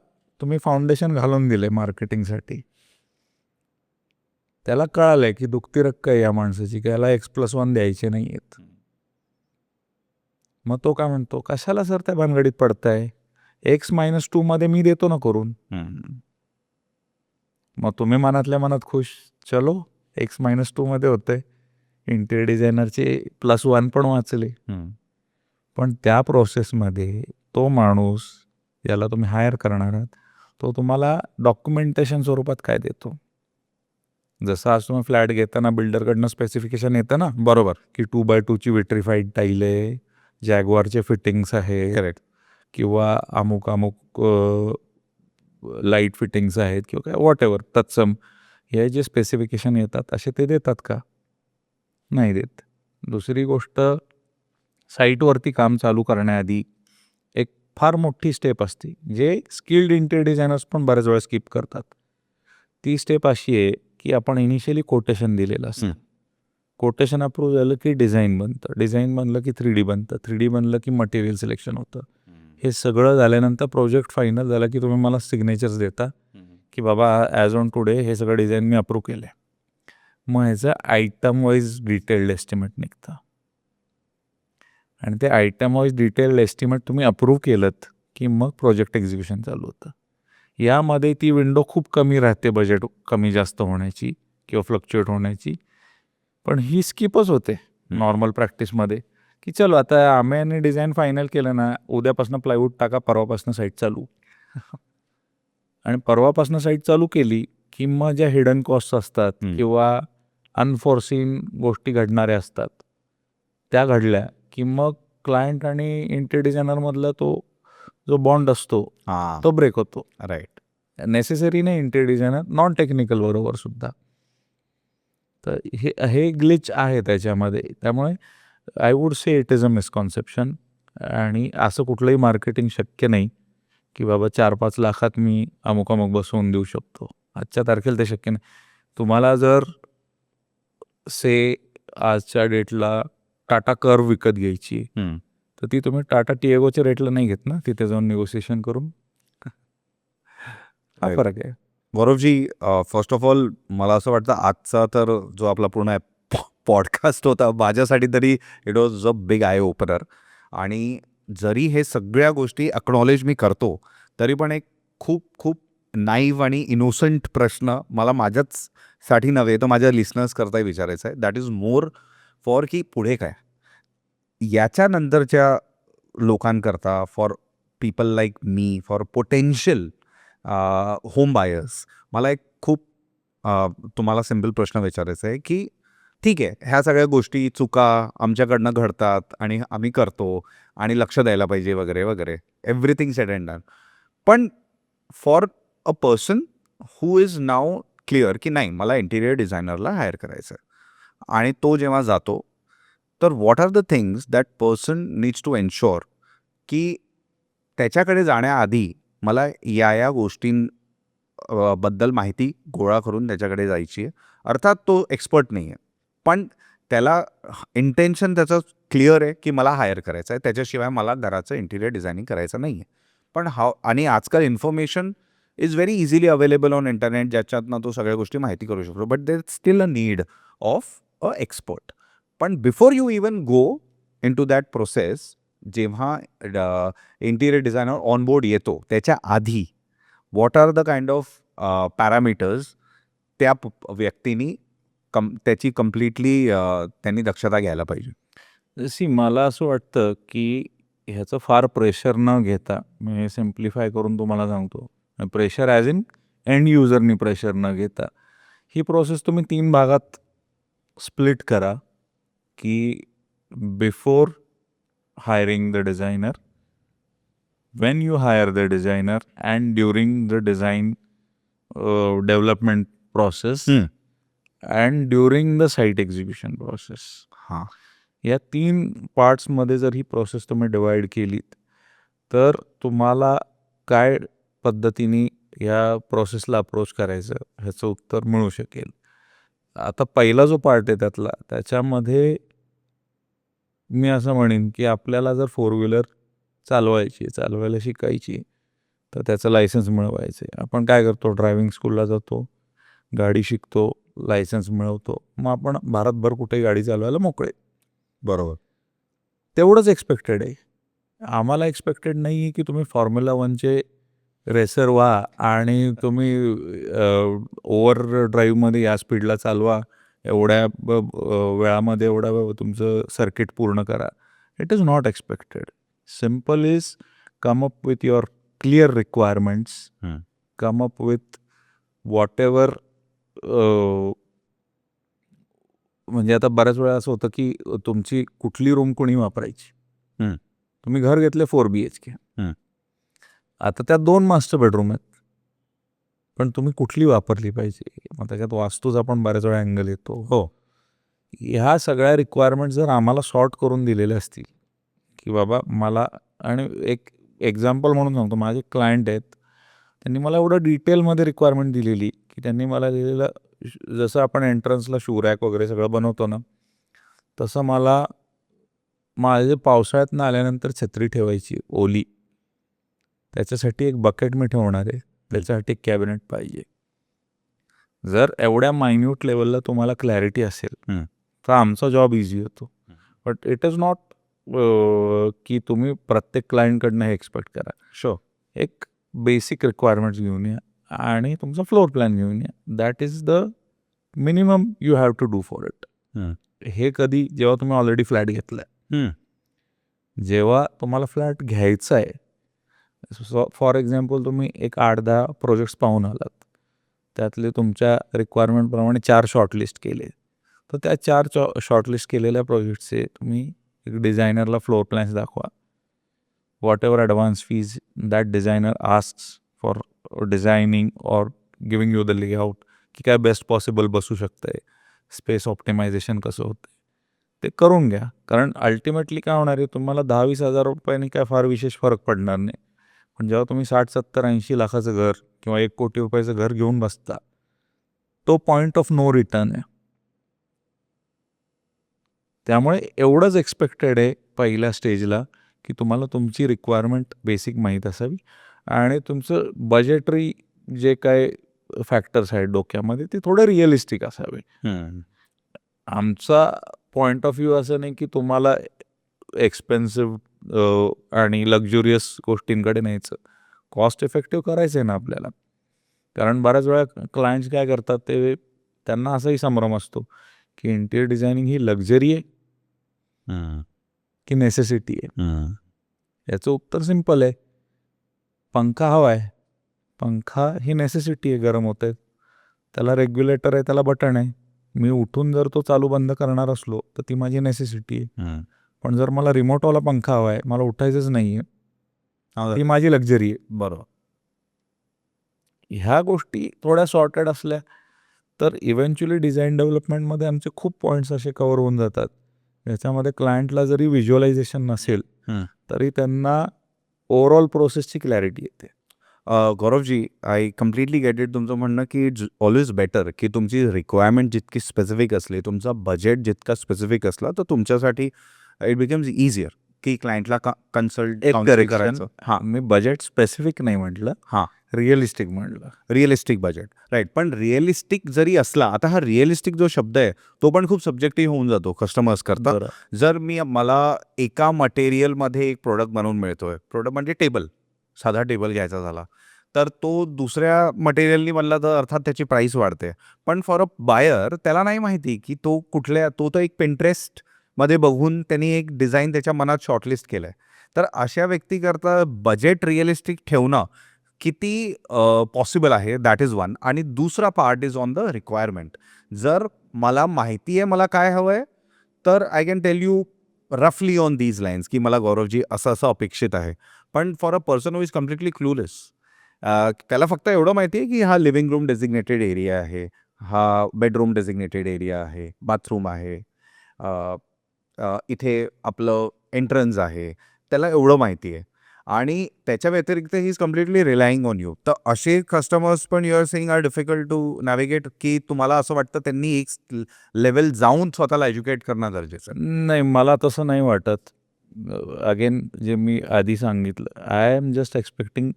तुम्ही फाउंडेशन घालून दिले मार्केटिंगसाठी, त्याला कळालंय की दुखती रक्क आहे या माणसाची की याला X+1 द्यायचे नाही आहेत. मग तो काय म्हणतो, कशाला सर त्या भानगडीत पडताय, X-2 मध्ये मी देतो ना करून. मग तुम्ही मनातल्या मनात खुश, चलो X-2 मध्ये होते, इंटिरियर डिझायनरचे +1 पण वाचले. पण त्या प्रोसेसमध्ये तो माणूस याला तुम्ही हायर करणार आहात, तो तुम्हाला डॉक्युमेंटेशन स्वरूपात काय देतो. जसं आज तुम्ही फ्लॅट घेताना बिल्डरकडनं स्पेसिफिकेशन येतं ना, बरोबर, की 2x2ची विट्रिफाईड टाईल आहे, जॅगवारचे फिटिंग्स आहे, करेक्ट, किंवा अमुक अमुक लाईट फिटिंग्स आहेत किंवा काय वॉट एव्हर तत्सम, हे जे स्पेसिफिकेशन येतात असे ते देतात का? नाही देत. दुसरी गोष्ट, साईटवरती काम चालू करण्याआधी एक फार मोठी स्टेप असते जे स्किल्ड इंटिरियर डिझायनर्स पण बऱ्याच वेळा स्किप करतात. ती स्टेप अशी आहे की आपण इनिशियली कोटेशन दिलेलं असतं, कोटेशन अप्रूव्ह झालं की डिझाईन बनतं, डिझाईन बनलं की 3D बनतं, 3D बनलं की मटेरियल सिलेक्शन होतं. हे सगळं झाल्यानंतर प्रोजेक्ट फायनल झाला की तुम्ही मला सिग्नेचर्स देता की बाबा ॲज ऑन टुडे हे सगळं डिझाईन मी अप्रूव्ह केलं आहे. मग ह्याचं आयटम वाईज डिटेल्ड एस्टिमेट निघतं आणि ते आयटम वाईज डिटेल्ड एस्टिमेट तुम्ही अप्रूव्ह केलं की मग प्रोजेक्ट एक्झिक्युशन चालू होतं. यामध्ये ती विंडो खूप कमी राहते बजेट कमी जास्त होण्याची किंवा फ्लक्च्युएट होण्याची, पण ही स्किपच होते नॉर्मल प्रॅक्टिसमध्ये की चलो आता आम्ही डिझाईन फायनल केलं ना, उद्यापासून प्लायवूड टाका, परवापासून साईट चालू. आणि परवापासून साईट चालू केली की मग ज्या हिडन कॉस्ट असतात किंवा अनफॉर्सीन गोष्टी घडणाऱ्या असतात त्या घडल्या की मग क्लायंट आणि इंटिरियर डिझायनरमधला तो जो बॉन्ड असतो तो ब्रेक होतो. राईट. नेसेसरी नाही इंटिरियर डिझायनर, नॉन टेक्निकल बरोबर सुद्धा. तर हे ग्लिच आहे त्याच्यामध्ये. त्यामुळे I would say it is a misconception. आणि असं कुठलंही मार्केटिंग शक्य नाही की बाबा 4-5 लाखात मी अमुक अमुक बसवून देऊ शकतो. आजच्या तारखेला ते शक्य नाही. तुम्हाला जर आजच्या डेटला टाटा कर्व विकत घ्यायची तर ती तुम्ही टाटा टिएगोच्या रेटला नाही घेत ना, तिथे जाऊन निगोसिएशन करून. हा फरक आहे. गौरवजी, फर्स्ट ऑफ ऑल मला असं वाटतं आजचा तर जो आपला पूर्ण पॉडकास्ट होता माझ्यासाठी तरी it was a big I opener. आणि जरी हे सगळ्या गोष्टी अक्नॉलेज मी करतो तरी पण एक खूप खूप नाईव्ह आणि इनोसंट प्रश्न मला माझ्याच साठी नव्हे तर माझ्या लिस्नर्स करताही विचारायचा आहे. दॅट इज मोर फॉर की पुढे काय याच्यानंतरच्या लोकांकरता, for people like me, for potential home buyers, मला एक खूप तुम्हाला सिम्पल प्रश्न विचारायचा आहे की ठीक आहे, ह्या सगळ्या गोष्टी चुका आमच्याकडनं घडतात आणि आम्ही करतो आणि लक्ष द्यायला पाहिजे वगैरे वगैरे, एव्हरीथिंग सेड अँड डन. पण for a person who is now clear की नाही मला इंटिरियर डिझायनरला हायर करायचं आहे आणि तो जेव्हा जातो तर what are the things that person needs to ensure की त्याच्याकडे जाण्याआधी मला या गोष्टीं बद्दल माहिती गोळा करून त्याच्याकडे जायची आहे. अर्थात तो एक्सपर्ट नाही आहे पण त्याला इंटेन्शन त्याचं क्लिअर आहे की मला हायर करायचं आहे, त्याच्याशिवाय मला घराचं इंटिरियर डिझायनिंग करायचं नाही आहे. पण आणि आजकाल information is very easily available on internet ज्याच्यातनं तो सगळ्या गोष्टी माहिती करू शकतो. But there still a need of a expert. पण before you even go into that process, जेव्हा इंटिरियर डिझायनर ऑनबोर्ड येतो त्याच्या आधी what are the kind of parameters त्या व्यक्तीनी त्याची कम्प्लिटली त्यांनी दक्षता घ्यायला पाहिजे. सी मला असं वाटतं की ह्याचं फार प्रेशर न घेता, मी सिम्प्लिफाय करून तुम्हाला सांगतो, प्रेशर ॲज इन एंड युजरनी प्रेशर न घेता ही प्रोसेस तुम्ही 3 भागात स्प्लिट करा की before hiring the designer, when you hire the designer, and during the design development process and during the site execution process. हां, या 3 पार्ट्समध्ये जर ही प्रोसेस तुम्ही डिवाइड केलीत तर तुम्हाला काय पद्धतीने या प्रोसेसला अप्रोच करायचं ह्याचं उत्तर मिळू शकेल. आता पहिला जो पार्ट आहे त्यातला, त्याच्यामध्ये मी असं म्हणेन की आपल्याला जर 4 व्हीलर चालवायला शिकायची तर त्याचं लायसन्स मिळवायचं आहे. आपण काय करतो, ड्रायव्हिंग स्कूलला जातो, गाडी शिकतो, लायसन्स मिळवतो, मग आपण भारतभर कुठेही गाडी चालवायला मोकळे. बरोबर. तेवढंच एक्सपेक्टेड आहे. आम्हाला एक्सपेक्टेड नाही आहे की तुम्ही फॉर्म्युला 1चे रेसर व्हा आणि तुम्ही ओव्हर ड्राईव्हमध्ये या स्पीडला चालवा, एवढ्या वेळामध्ये तुमचं सर्किट पूर्ण करा. It is not expected. Simple is come up with your clear requirements, come up with whatever. म्हणजे आता बऱ्याच वेळा असं होतं की तुमची कुठली रूम कोणी वापरायची. तुम्ही घर घेतले 4 BHK, आता त्यात 2 मास्टर बेडरूम आहेत, पण तुम्ही कुठली वापरली पाहिजे, मग त्याच्यात वास्तूचा पण बऱ्याच वेळा अँगल येतो. हो, ह्या सगळ्या रिक्वायरमेंट जर आम्हाला सॉर्ट करून दिलेल्या असतील की बाबा मला, आणि एक एक्झाम्पल म्हणून सांगतो, माझे क्लायंट आहेत, त्यांनी मला एवढं डिटेलमध्ये रिक्वायरमेंट दिलेली की त्यांनी मला दिलेलं, जसं आपण एंट्रन्सला शूरॅक वगैरे सगळं बनवतो ना, तसं मला माझे पावसाळ्यातनं आल्यानंतर छत्री ठेवायची ओली, त्याच्यासाठी एक बकेट मी ठेवणार आहे, त्याच्यासाठी एक कॅबिनेट पाहिजे. जर एवढ्या मायन्यूट लेवलला तुम्हाला क्लॅरिटी असेल तर आमचा जॉब इझी होतो. बट इट इज नॉट की तुम्ही प्रत्येक क्लायंटकडनं हे एक्सपेक्ट करा. एक बेसिक रिक्वायरमेंट्स घेऊन या आणि तुमचा फ्लोर प्लॅन घेऊन या. That is the minimum you have to do for it. हे कधी, जेव्हा तुम्ही ऑलरेडी फ्लॅट घेतलाय, जेव्हा तुम्हाला फ्लॅट घ्यायचा आहे, फॉर एक्झाम्पल तुम्ही एक 8-10 प्रोजेक्ट्स पाहून आलात, त्यातले तुमच्या रिक्वायरमेंटप्रमाणे 4 शॉर्टलिस्ट केले, तर त्या 4 शॉर्टलिस्ट केलेल्या प्रोजेक्टचे तुम्ही एक डिझायनरला फ्लोर प्लॅन्स दाखवा. What ever advance fees that designer asks for designing or giving you the layout, की काय बेस्ट पॉसिबल बसू शकतं आहे, स्पेस ऑप्टिमायझेशन कसं होतं ते करून घ्या. कारण अल्टिमेटली काय होणार आहे, तुम्हाला 10-20 हजार रुपयांनी काय फार विशेष फरक पडणार नाही. पण जेव्हा तुम्ही 60-70-80 लाखाचं घर किंवा 1 कोटी रुपयाचं घर घेऊन बसता, तो पॉईंट ऑफ नो रिटर्न आहे. त्यामुळे एवढंच एक्सपेक्टेड आहे पहिल्या स्टेजला की तुम्हाला तुमची रिक्वायरमेंट बेसिक माहीत असावी आणि तुमचं बजेटरी जे काय फॅक्टर्स आहेत डोक्यामध्ये ते थोडे रिअलिस्टिक असावे. आमचा पॉईंट ऑफ व्ह्यू असं नाही की तुम्हाला एक्सपेन्सिव्ह आणि लक्झुरियस गोष्टींकडे न्यायचं, कॉस्ट इफेक्टिव्ह करायचं आहे ना आपल्याला. कारण बऱ्याच वेळा क्लायंट्स काय करतात, ते त्यांना असाही संभ्रम असतो की इंटिरियर डिझायनिंग ही लक्झरी आहे की नेसेसिटी आहे. याचं उत्तर सिम्पल आहे. पंखा हवा आहे. पंखा ही नेसेसिटी आहे, गरम होते, त्याला रेग्युलेटर आहे, त्याला बटन आहे. मी उठून जर तो चालू बंद करणार असलो तर ती माझी नेसेसिटी आहे. पण जर मला रिमोटवाला पंखा हवा आहे, मला उठायचंच नाही आहे, ती माझी लक्झरी आहे. बरोबर. ह्या गोष्टी थोड्या सॉर्टेड असल्या तर इव्हेंच्युअली डिझाईन डेव्हलपमेंटमध्ये आमचे खूप पॉईंट्स असे कव्हर होऊन जातात. याच्यामध्ये क्लायंटला जरी व्हिज्युअलायझेशन नसेल तरी त्यांना ओव्हरऑल प्रोसेसची क्लॅरिटी येते. गौरवजी, आय कम्प्लिटली गेट इट. तुमचं म्हणणं की इट्स ऑलवेज बेटर की तुमची रिक्वायरमेंट जितकी स्पेसिफिक असली, तुमचा बजेट जितका स्पेसिफिक असला, तर तुमच्यासाठी इट बिकम्स इझियर की क्लायंटला कन्सल्ट करायचं. हां, मी बजेट स्पेसिफिक नाही म्हटलं, हां, रिअलिस्टिक म्हटलं. Realistic budget, right. पण रिअलिस्टिक जरी असला, आता हा रिअलिस्टिक जो शब्द आहे तो पण खूप सब्जेक्टिव्ह होऊन जातो कस्टमर्स करता. जर मला एका मटेरियलमध्ये एक प्रोडक्ट बनवून मिळतोय, प्रोडक्ट म्हणजे टेबल, साधा टेबल घ्यायचा झाला, तर तो दुसऱ्या मटेरियलनी बनला तर अर्थात त्याची प्राईस वाढते. पण फॉर अ बायर त्याला नाही माहिती की तो तो एक पिंटरेस्टमध्ये बघून त्यांनी एक डिझाईन त्याच्या मनात शॉर्टलिस्ट केलं आहे. तर अशा व्यक्तीकरता बजेट रिअलिस्टिक ठेवणं किती पॉसिबल आहे, दॅट इज वन. आणि दुसरा part is on the requirement. जर मला माहिती आहे मला काय हवं आहे, तर आय कॅन टेल यू रफली ऑन दीज लाईन्स की मला गौरवजी असं अपेक्षित आहे. पण for a person who is completely clueless, त्याला फक्त एवढं माहिती आहे की हा लिव्हिंग रूम डेझिग्नेटेड एरिया आहे, हा बेडरूम डेझिग्नेटेड एरिया आहे, बाथरूम आहे, इथे आपलं एंट्रन्स आहे, त्याला एवढं माहिती आहे. आणि त्याच्या व्यतिरिक्त he is completely relying on you. तर असे कस्टमर्स पण you are saying are difficult to navigate, की तुम्हाला असं वाटतं त्यांनी एक लेवल जाऊन स्वतःला एज्युकेट करणं गरजेचं आहे? नाही, मला तसं नाही वाटत. अगेन जे मी आधी सांगितलं, I am just expecting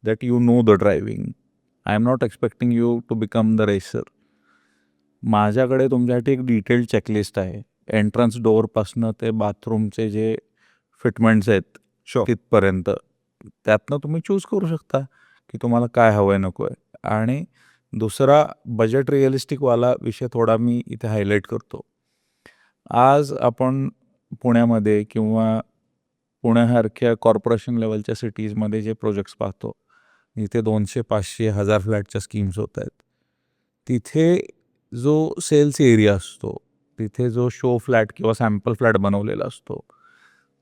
that you know the driving. I am not expecting you to become the racer. माझ्याकडे तुमच्यासाठी एक डिटेल्ड चेकलिस्ट आहे, एंट्रन्स डोअरपासनं ते बाथरूमचे जे फिटमेंट्स आहेत तिथपर्यंत. त्यातनं तुम्ही चूज करू शकता की तुम्हाला काय हवं आहे, नको आहे. आणि दुसरा बजेट रिअलिस्टिकवाला विषय थोडा मी इथे हायलाईट करतो. आज आपण पुण्यामध्ये किंवा पुण्यासारख्या कॉर्पोरेशन लेवलच्या सिटीजमध्ये जे प्रोजेक्ट्स पाहतो, इथे 200, 500, 1000 फ्लॅटच्या स्कीम्स होत आहेत. तिथे जो सेल्स एरिया असतो, तिथे जो शो फ्लॅट किंवा सॅम्पल फ्लॅट बनवलेला असतो,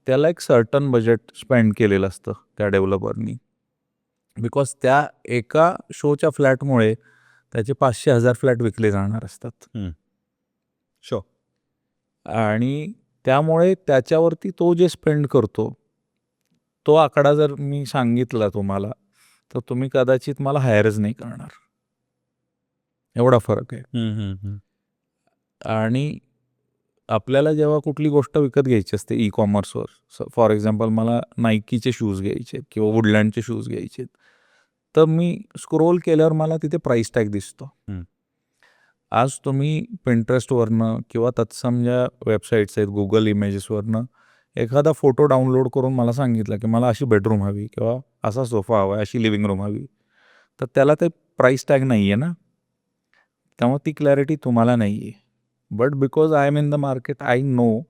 त्याला एक सर्टन बजेट स्पेंड केलेलं असतं त्या डेव्हलपरनी. बिकॉज त्या एका शोच्या फ्लॅटमुळे त्याचे 500-1000 फ्लॅट विकले जाणार असतात. शो. आणि त्यामुळे त्याच्यावरती तो जे स्पेंड करतो, तो आकडा जर मी सांगितला तुम्हाला, तर तुम्ही कदाचित मला हायरच नाही करणार. एवढा फरक आहे. आणि आपल्याला जेव्हा कुठली गोष्ट विकत घ्यायची असते ई कॉमर्सवर, फॉर एक्झाम्पल मला नायकीचे शूज घ्यायचे किंवा वुडलँडचे शूज घ्यायचे, तर मी स्क्रोल केल्यावर मला तिथे प्राईस टॅग दिसतो. आज तुम्ही पिंटरेस्टवरनं किंवा तत्सम ज्या वेबसाईट्स आहेत, गुगल इमेजेसवरनं एखादा फोटो डाउनलोड करून मला सांगितलं की मला अशी बेडरूम हवी किंवा असा सोफा हवा आहे, अशी लिव्हिंग रूम हवी, तर त्याला ते प्राईस टॅग नाही आहे ना, त्यामुळे ती क्लॅरिटी तुम्हाला नाही आहे. But because I am in the market, I know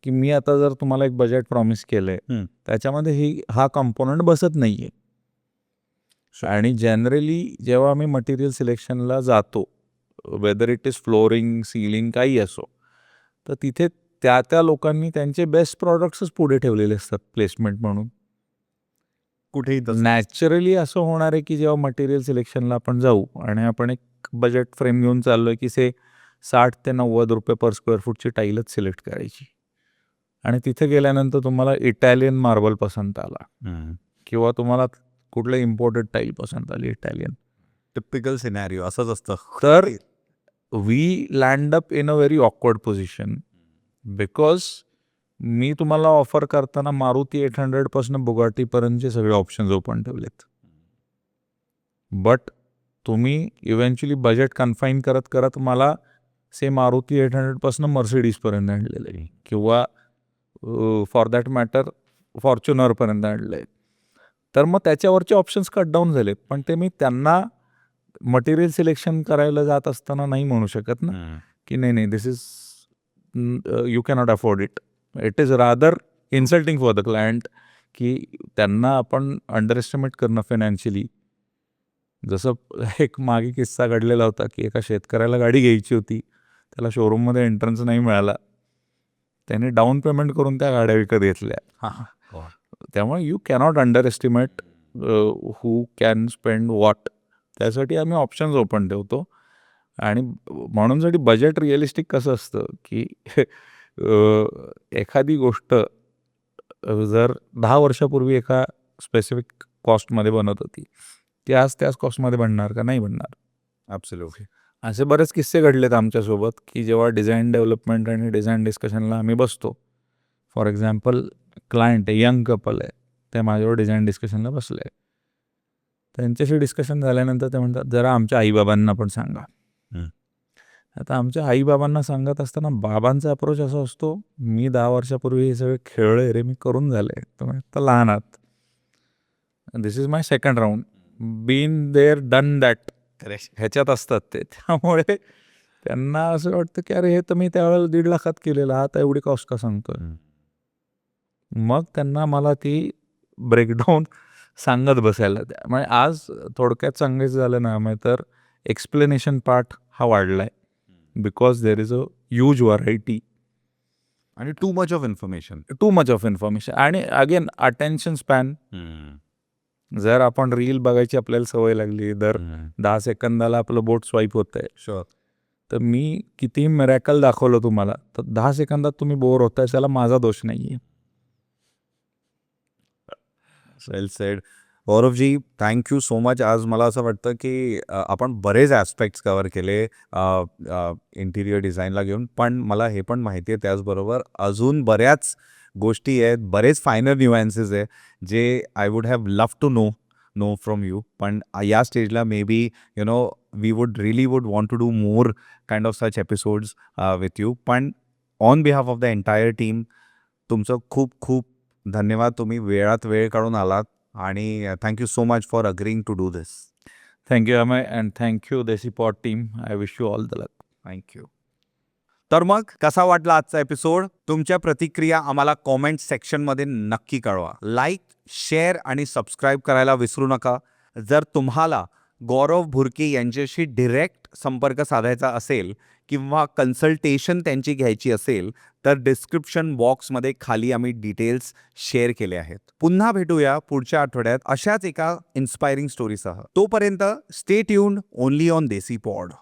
की मी आता जर तुम्हाला एक बजेट प्रॉमिस केलं आहे, त्याच्यामध्ये हा कम्पोनंट बसत नाही आहे. आणि जनरली जेव्हा आम्ही मटेरियल सिलेक्शनला जातो, whether it is flooring, ceiling, काही असो, तर तिथे त्या लोकांनी त्यांचे बेस्ट प्रॉडक्ट्सच पुढे ठेवलेले असतात प्लेसमेंट म्हणून. कुठेही नॅचरली असं होणार आहे की जेव्हा मटेरियल सिलेक्शनला आपण जाऊ आणि आपण एक बजेट फ्रेम घेऊन चाललोय की 60 ते 90 रुपये पर स्क्वेअर फूटची टाईलच सिलेक्ट करायची, आणि तिथे गेल्यानंतर तुम्हाला इटालियन मार्बल पसंत आला किंवा तुम्हाला कुठलं इम्पोर्टेड टाईल पसंत आली इटालियन, टिपिकल सिनॅरिओ असंच असतं. तर we land up in a very awkward position. Because मी तुम्हाला ऑफर करताना मारुती 800पासून बुगाटीपर्यंतचे सगळे ऑप्शन्स ओपन ठेवलेत. बट तुम्ही इव्हेंच्युअली बजेट कन्फाईन करत करत मला मारुती 800पासून मर्सिडीजपर्यंत आणलेलं आहे किंवा फॉर दॅट मॅटर फॉर्च्युनरपर्यंत आणलं आहे. तर मग त्याच्यावरचे ऑप्शन्स कट डाऊन झाले, पण ते मी त्यांना मटेरियल सिलेक्शन करायला जात असताना नाही म्हणू शकत ना की नाही this is you cannot afford it. It is rather insulting for the client की त्यांना आपण अंडर एस्टिमेट करणं फायनान्शियली. जसं एक मागे किस्सा घडलेला होता की एका शेतकऱ्याला गाडी घ्यायची होती, त्याला शोरूममध्ये एंट्रन्स नाही मिळाला, त्याने डाऊन पेमेंट करून त्या गाड्या विकत घेतल्या. त्यामुळे you cannot under estimate who can spend what. त्यासाठी आम्ही ऑप्शन्स ओपन ठेवतो. आणि म्हणूनसाठी बजेट रिअलिस्टिक कसं असतं की एखादी गोष्ट जर 10 वर्षापूर्वी एका स्पेसिफिक कॉस्टमध्ये बनत होती, ती आज त्याच कॉस्टमध्ये बनणार का? नाही बनणार. ॲब्सोल्युटली. असे बरेच किस्से घडलेत आमच्यासोबत की जेव्हा डिझाईन डेव्हलपमेंट आणि डिझाईन डिस्कशनला आम्ही बसतो. फॉर एक्झाम्पल, क्लायंट आहे, यंग कपल आहे, ते माझ्यावर डिझाईन डिस्कशनला बसले. त्यांच्याशी डिस्कशन झाल्यानंतर ते म्हणतात, जरा आमच्या आईबाबांना पण सांगा. आता आमच्या आईबाबांना सांगत असताना बाबांचा अप्रोच असा असतो, मी 10 वर्षापूर्वी हे सगळे खेळले रे, मी करून झाले, तुम्ही आता लहान आहात, this is my second round, been there done that, ह्याच्यात असतात ते. त्यामुळे त्यांना असं वाटतं की अरे हे तर मी त्यावेळेला 1.5 लाखात केलेलं, आता एवढी कॉस्ट का सांगतोय. मग त्यांना मला ती ब्रेकडाऊन सांगत बसायला द्या. म्हणजे आज थोडक्यात सांगायचं झालं ना, मग तर एक्सप्लेनेशन पार्ट हा वाढला आहे. Because there is a huge variety आणि टू मच ऑफ इन्फॉर्मेशन. आणि अगेन अटेन्शन स्पॅन. जर आपण रील बघायची आपल्याला सवय लागली, दर 10 सेकंदाला आपलं बोट स्वाईप होतंय, शुअर, तर मी किती मिरॅकल दाखवलं तुम्हाला, तर 10 सेकंदात तुम्ही बोर होताय, त्याला माझा दोष नाही आहे. Well said. Gauravji, thank you so much. आज मला असं वाटतं की आपण बरेच ॲस्पेक्ट्स कवर केले इंटिरियर डिझाईनला घेऊन, पण मला हे पण माहिती आहे त्याचबरोबर अजून बऱ्याच गोष्टी आहेत, बरेच फायनल न्यूॲन्सेस आहे जे I would have love to know from you. पण या स्टेजला maybe we would want to do more kind of such episodes with you. पण on behalf of the entire team तुमचं खूप खूप धन्यवाद. तुम्ही वेळात वेळ काढून आलात आणि thank you so much for agreeing to do this. Thank you Amay, and thank you Desi pot team. I wish you all the luck. Thank you. तर मग कसा वाटला आजचा एपिसोड? तुमच्या प्रतिक्रिया आम्हाला कॉमेंट सेक्शनमध्ये नक्की कळवा. लाईक, शेअर आणि सबस्क्राईब करायला विसरू नका. जर तुम्हाला गौरव भुर्के यांच्याशी डिरेक्ट संपर्क साधायचा असेल किंवा कन्सल्टेशन त्यांची घ्यायची असेल तर डिस्क्रिप्शन बॉक्समध्ये खाली आम्ही डिटेल्स शेअर केले आहेत. पुन्हा भेटूया पुढच्या आठवड्यात अशाच एका इन्स्पायरिंग स्टोरीसह. तोपर्यंत stay tuned only on Desi pod.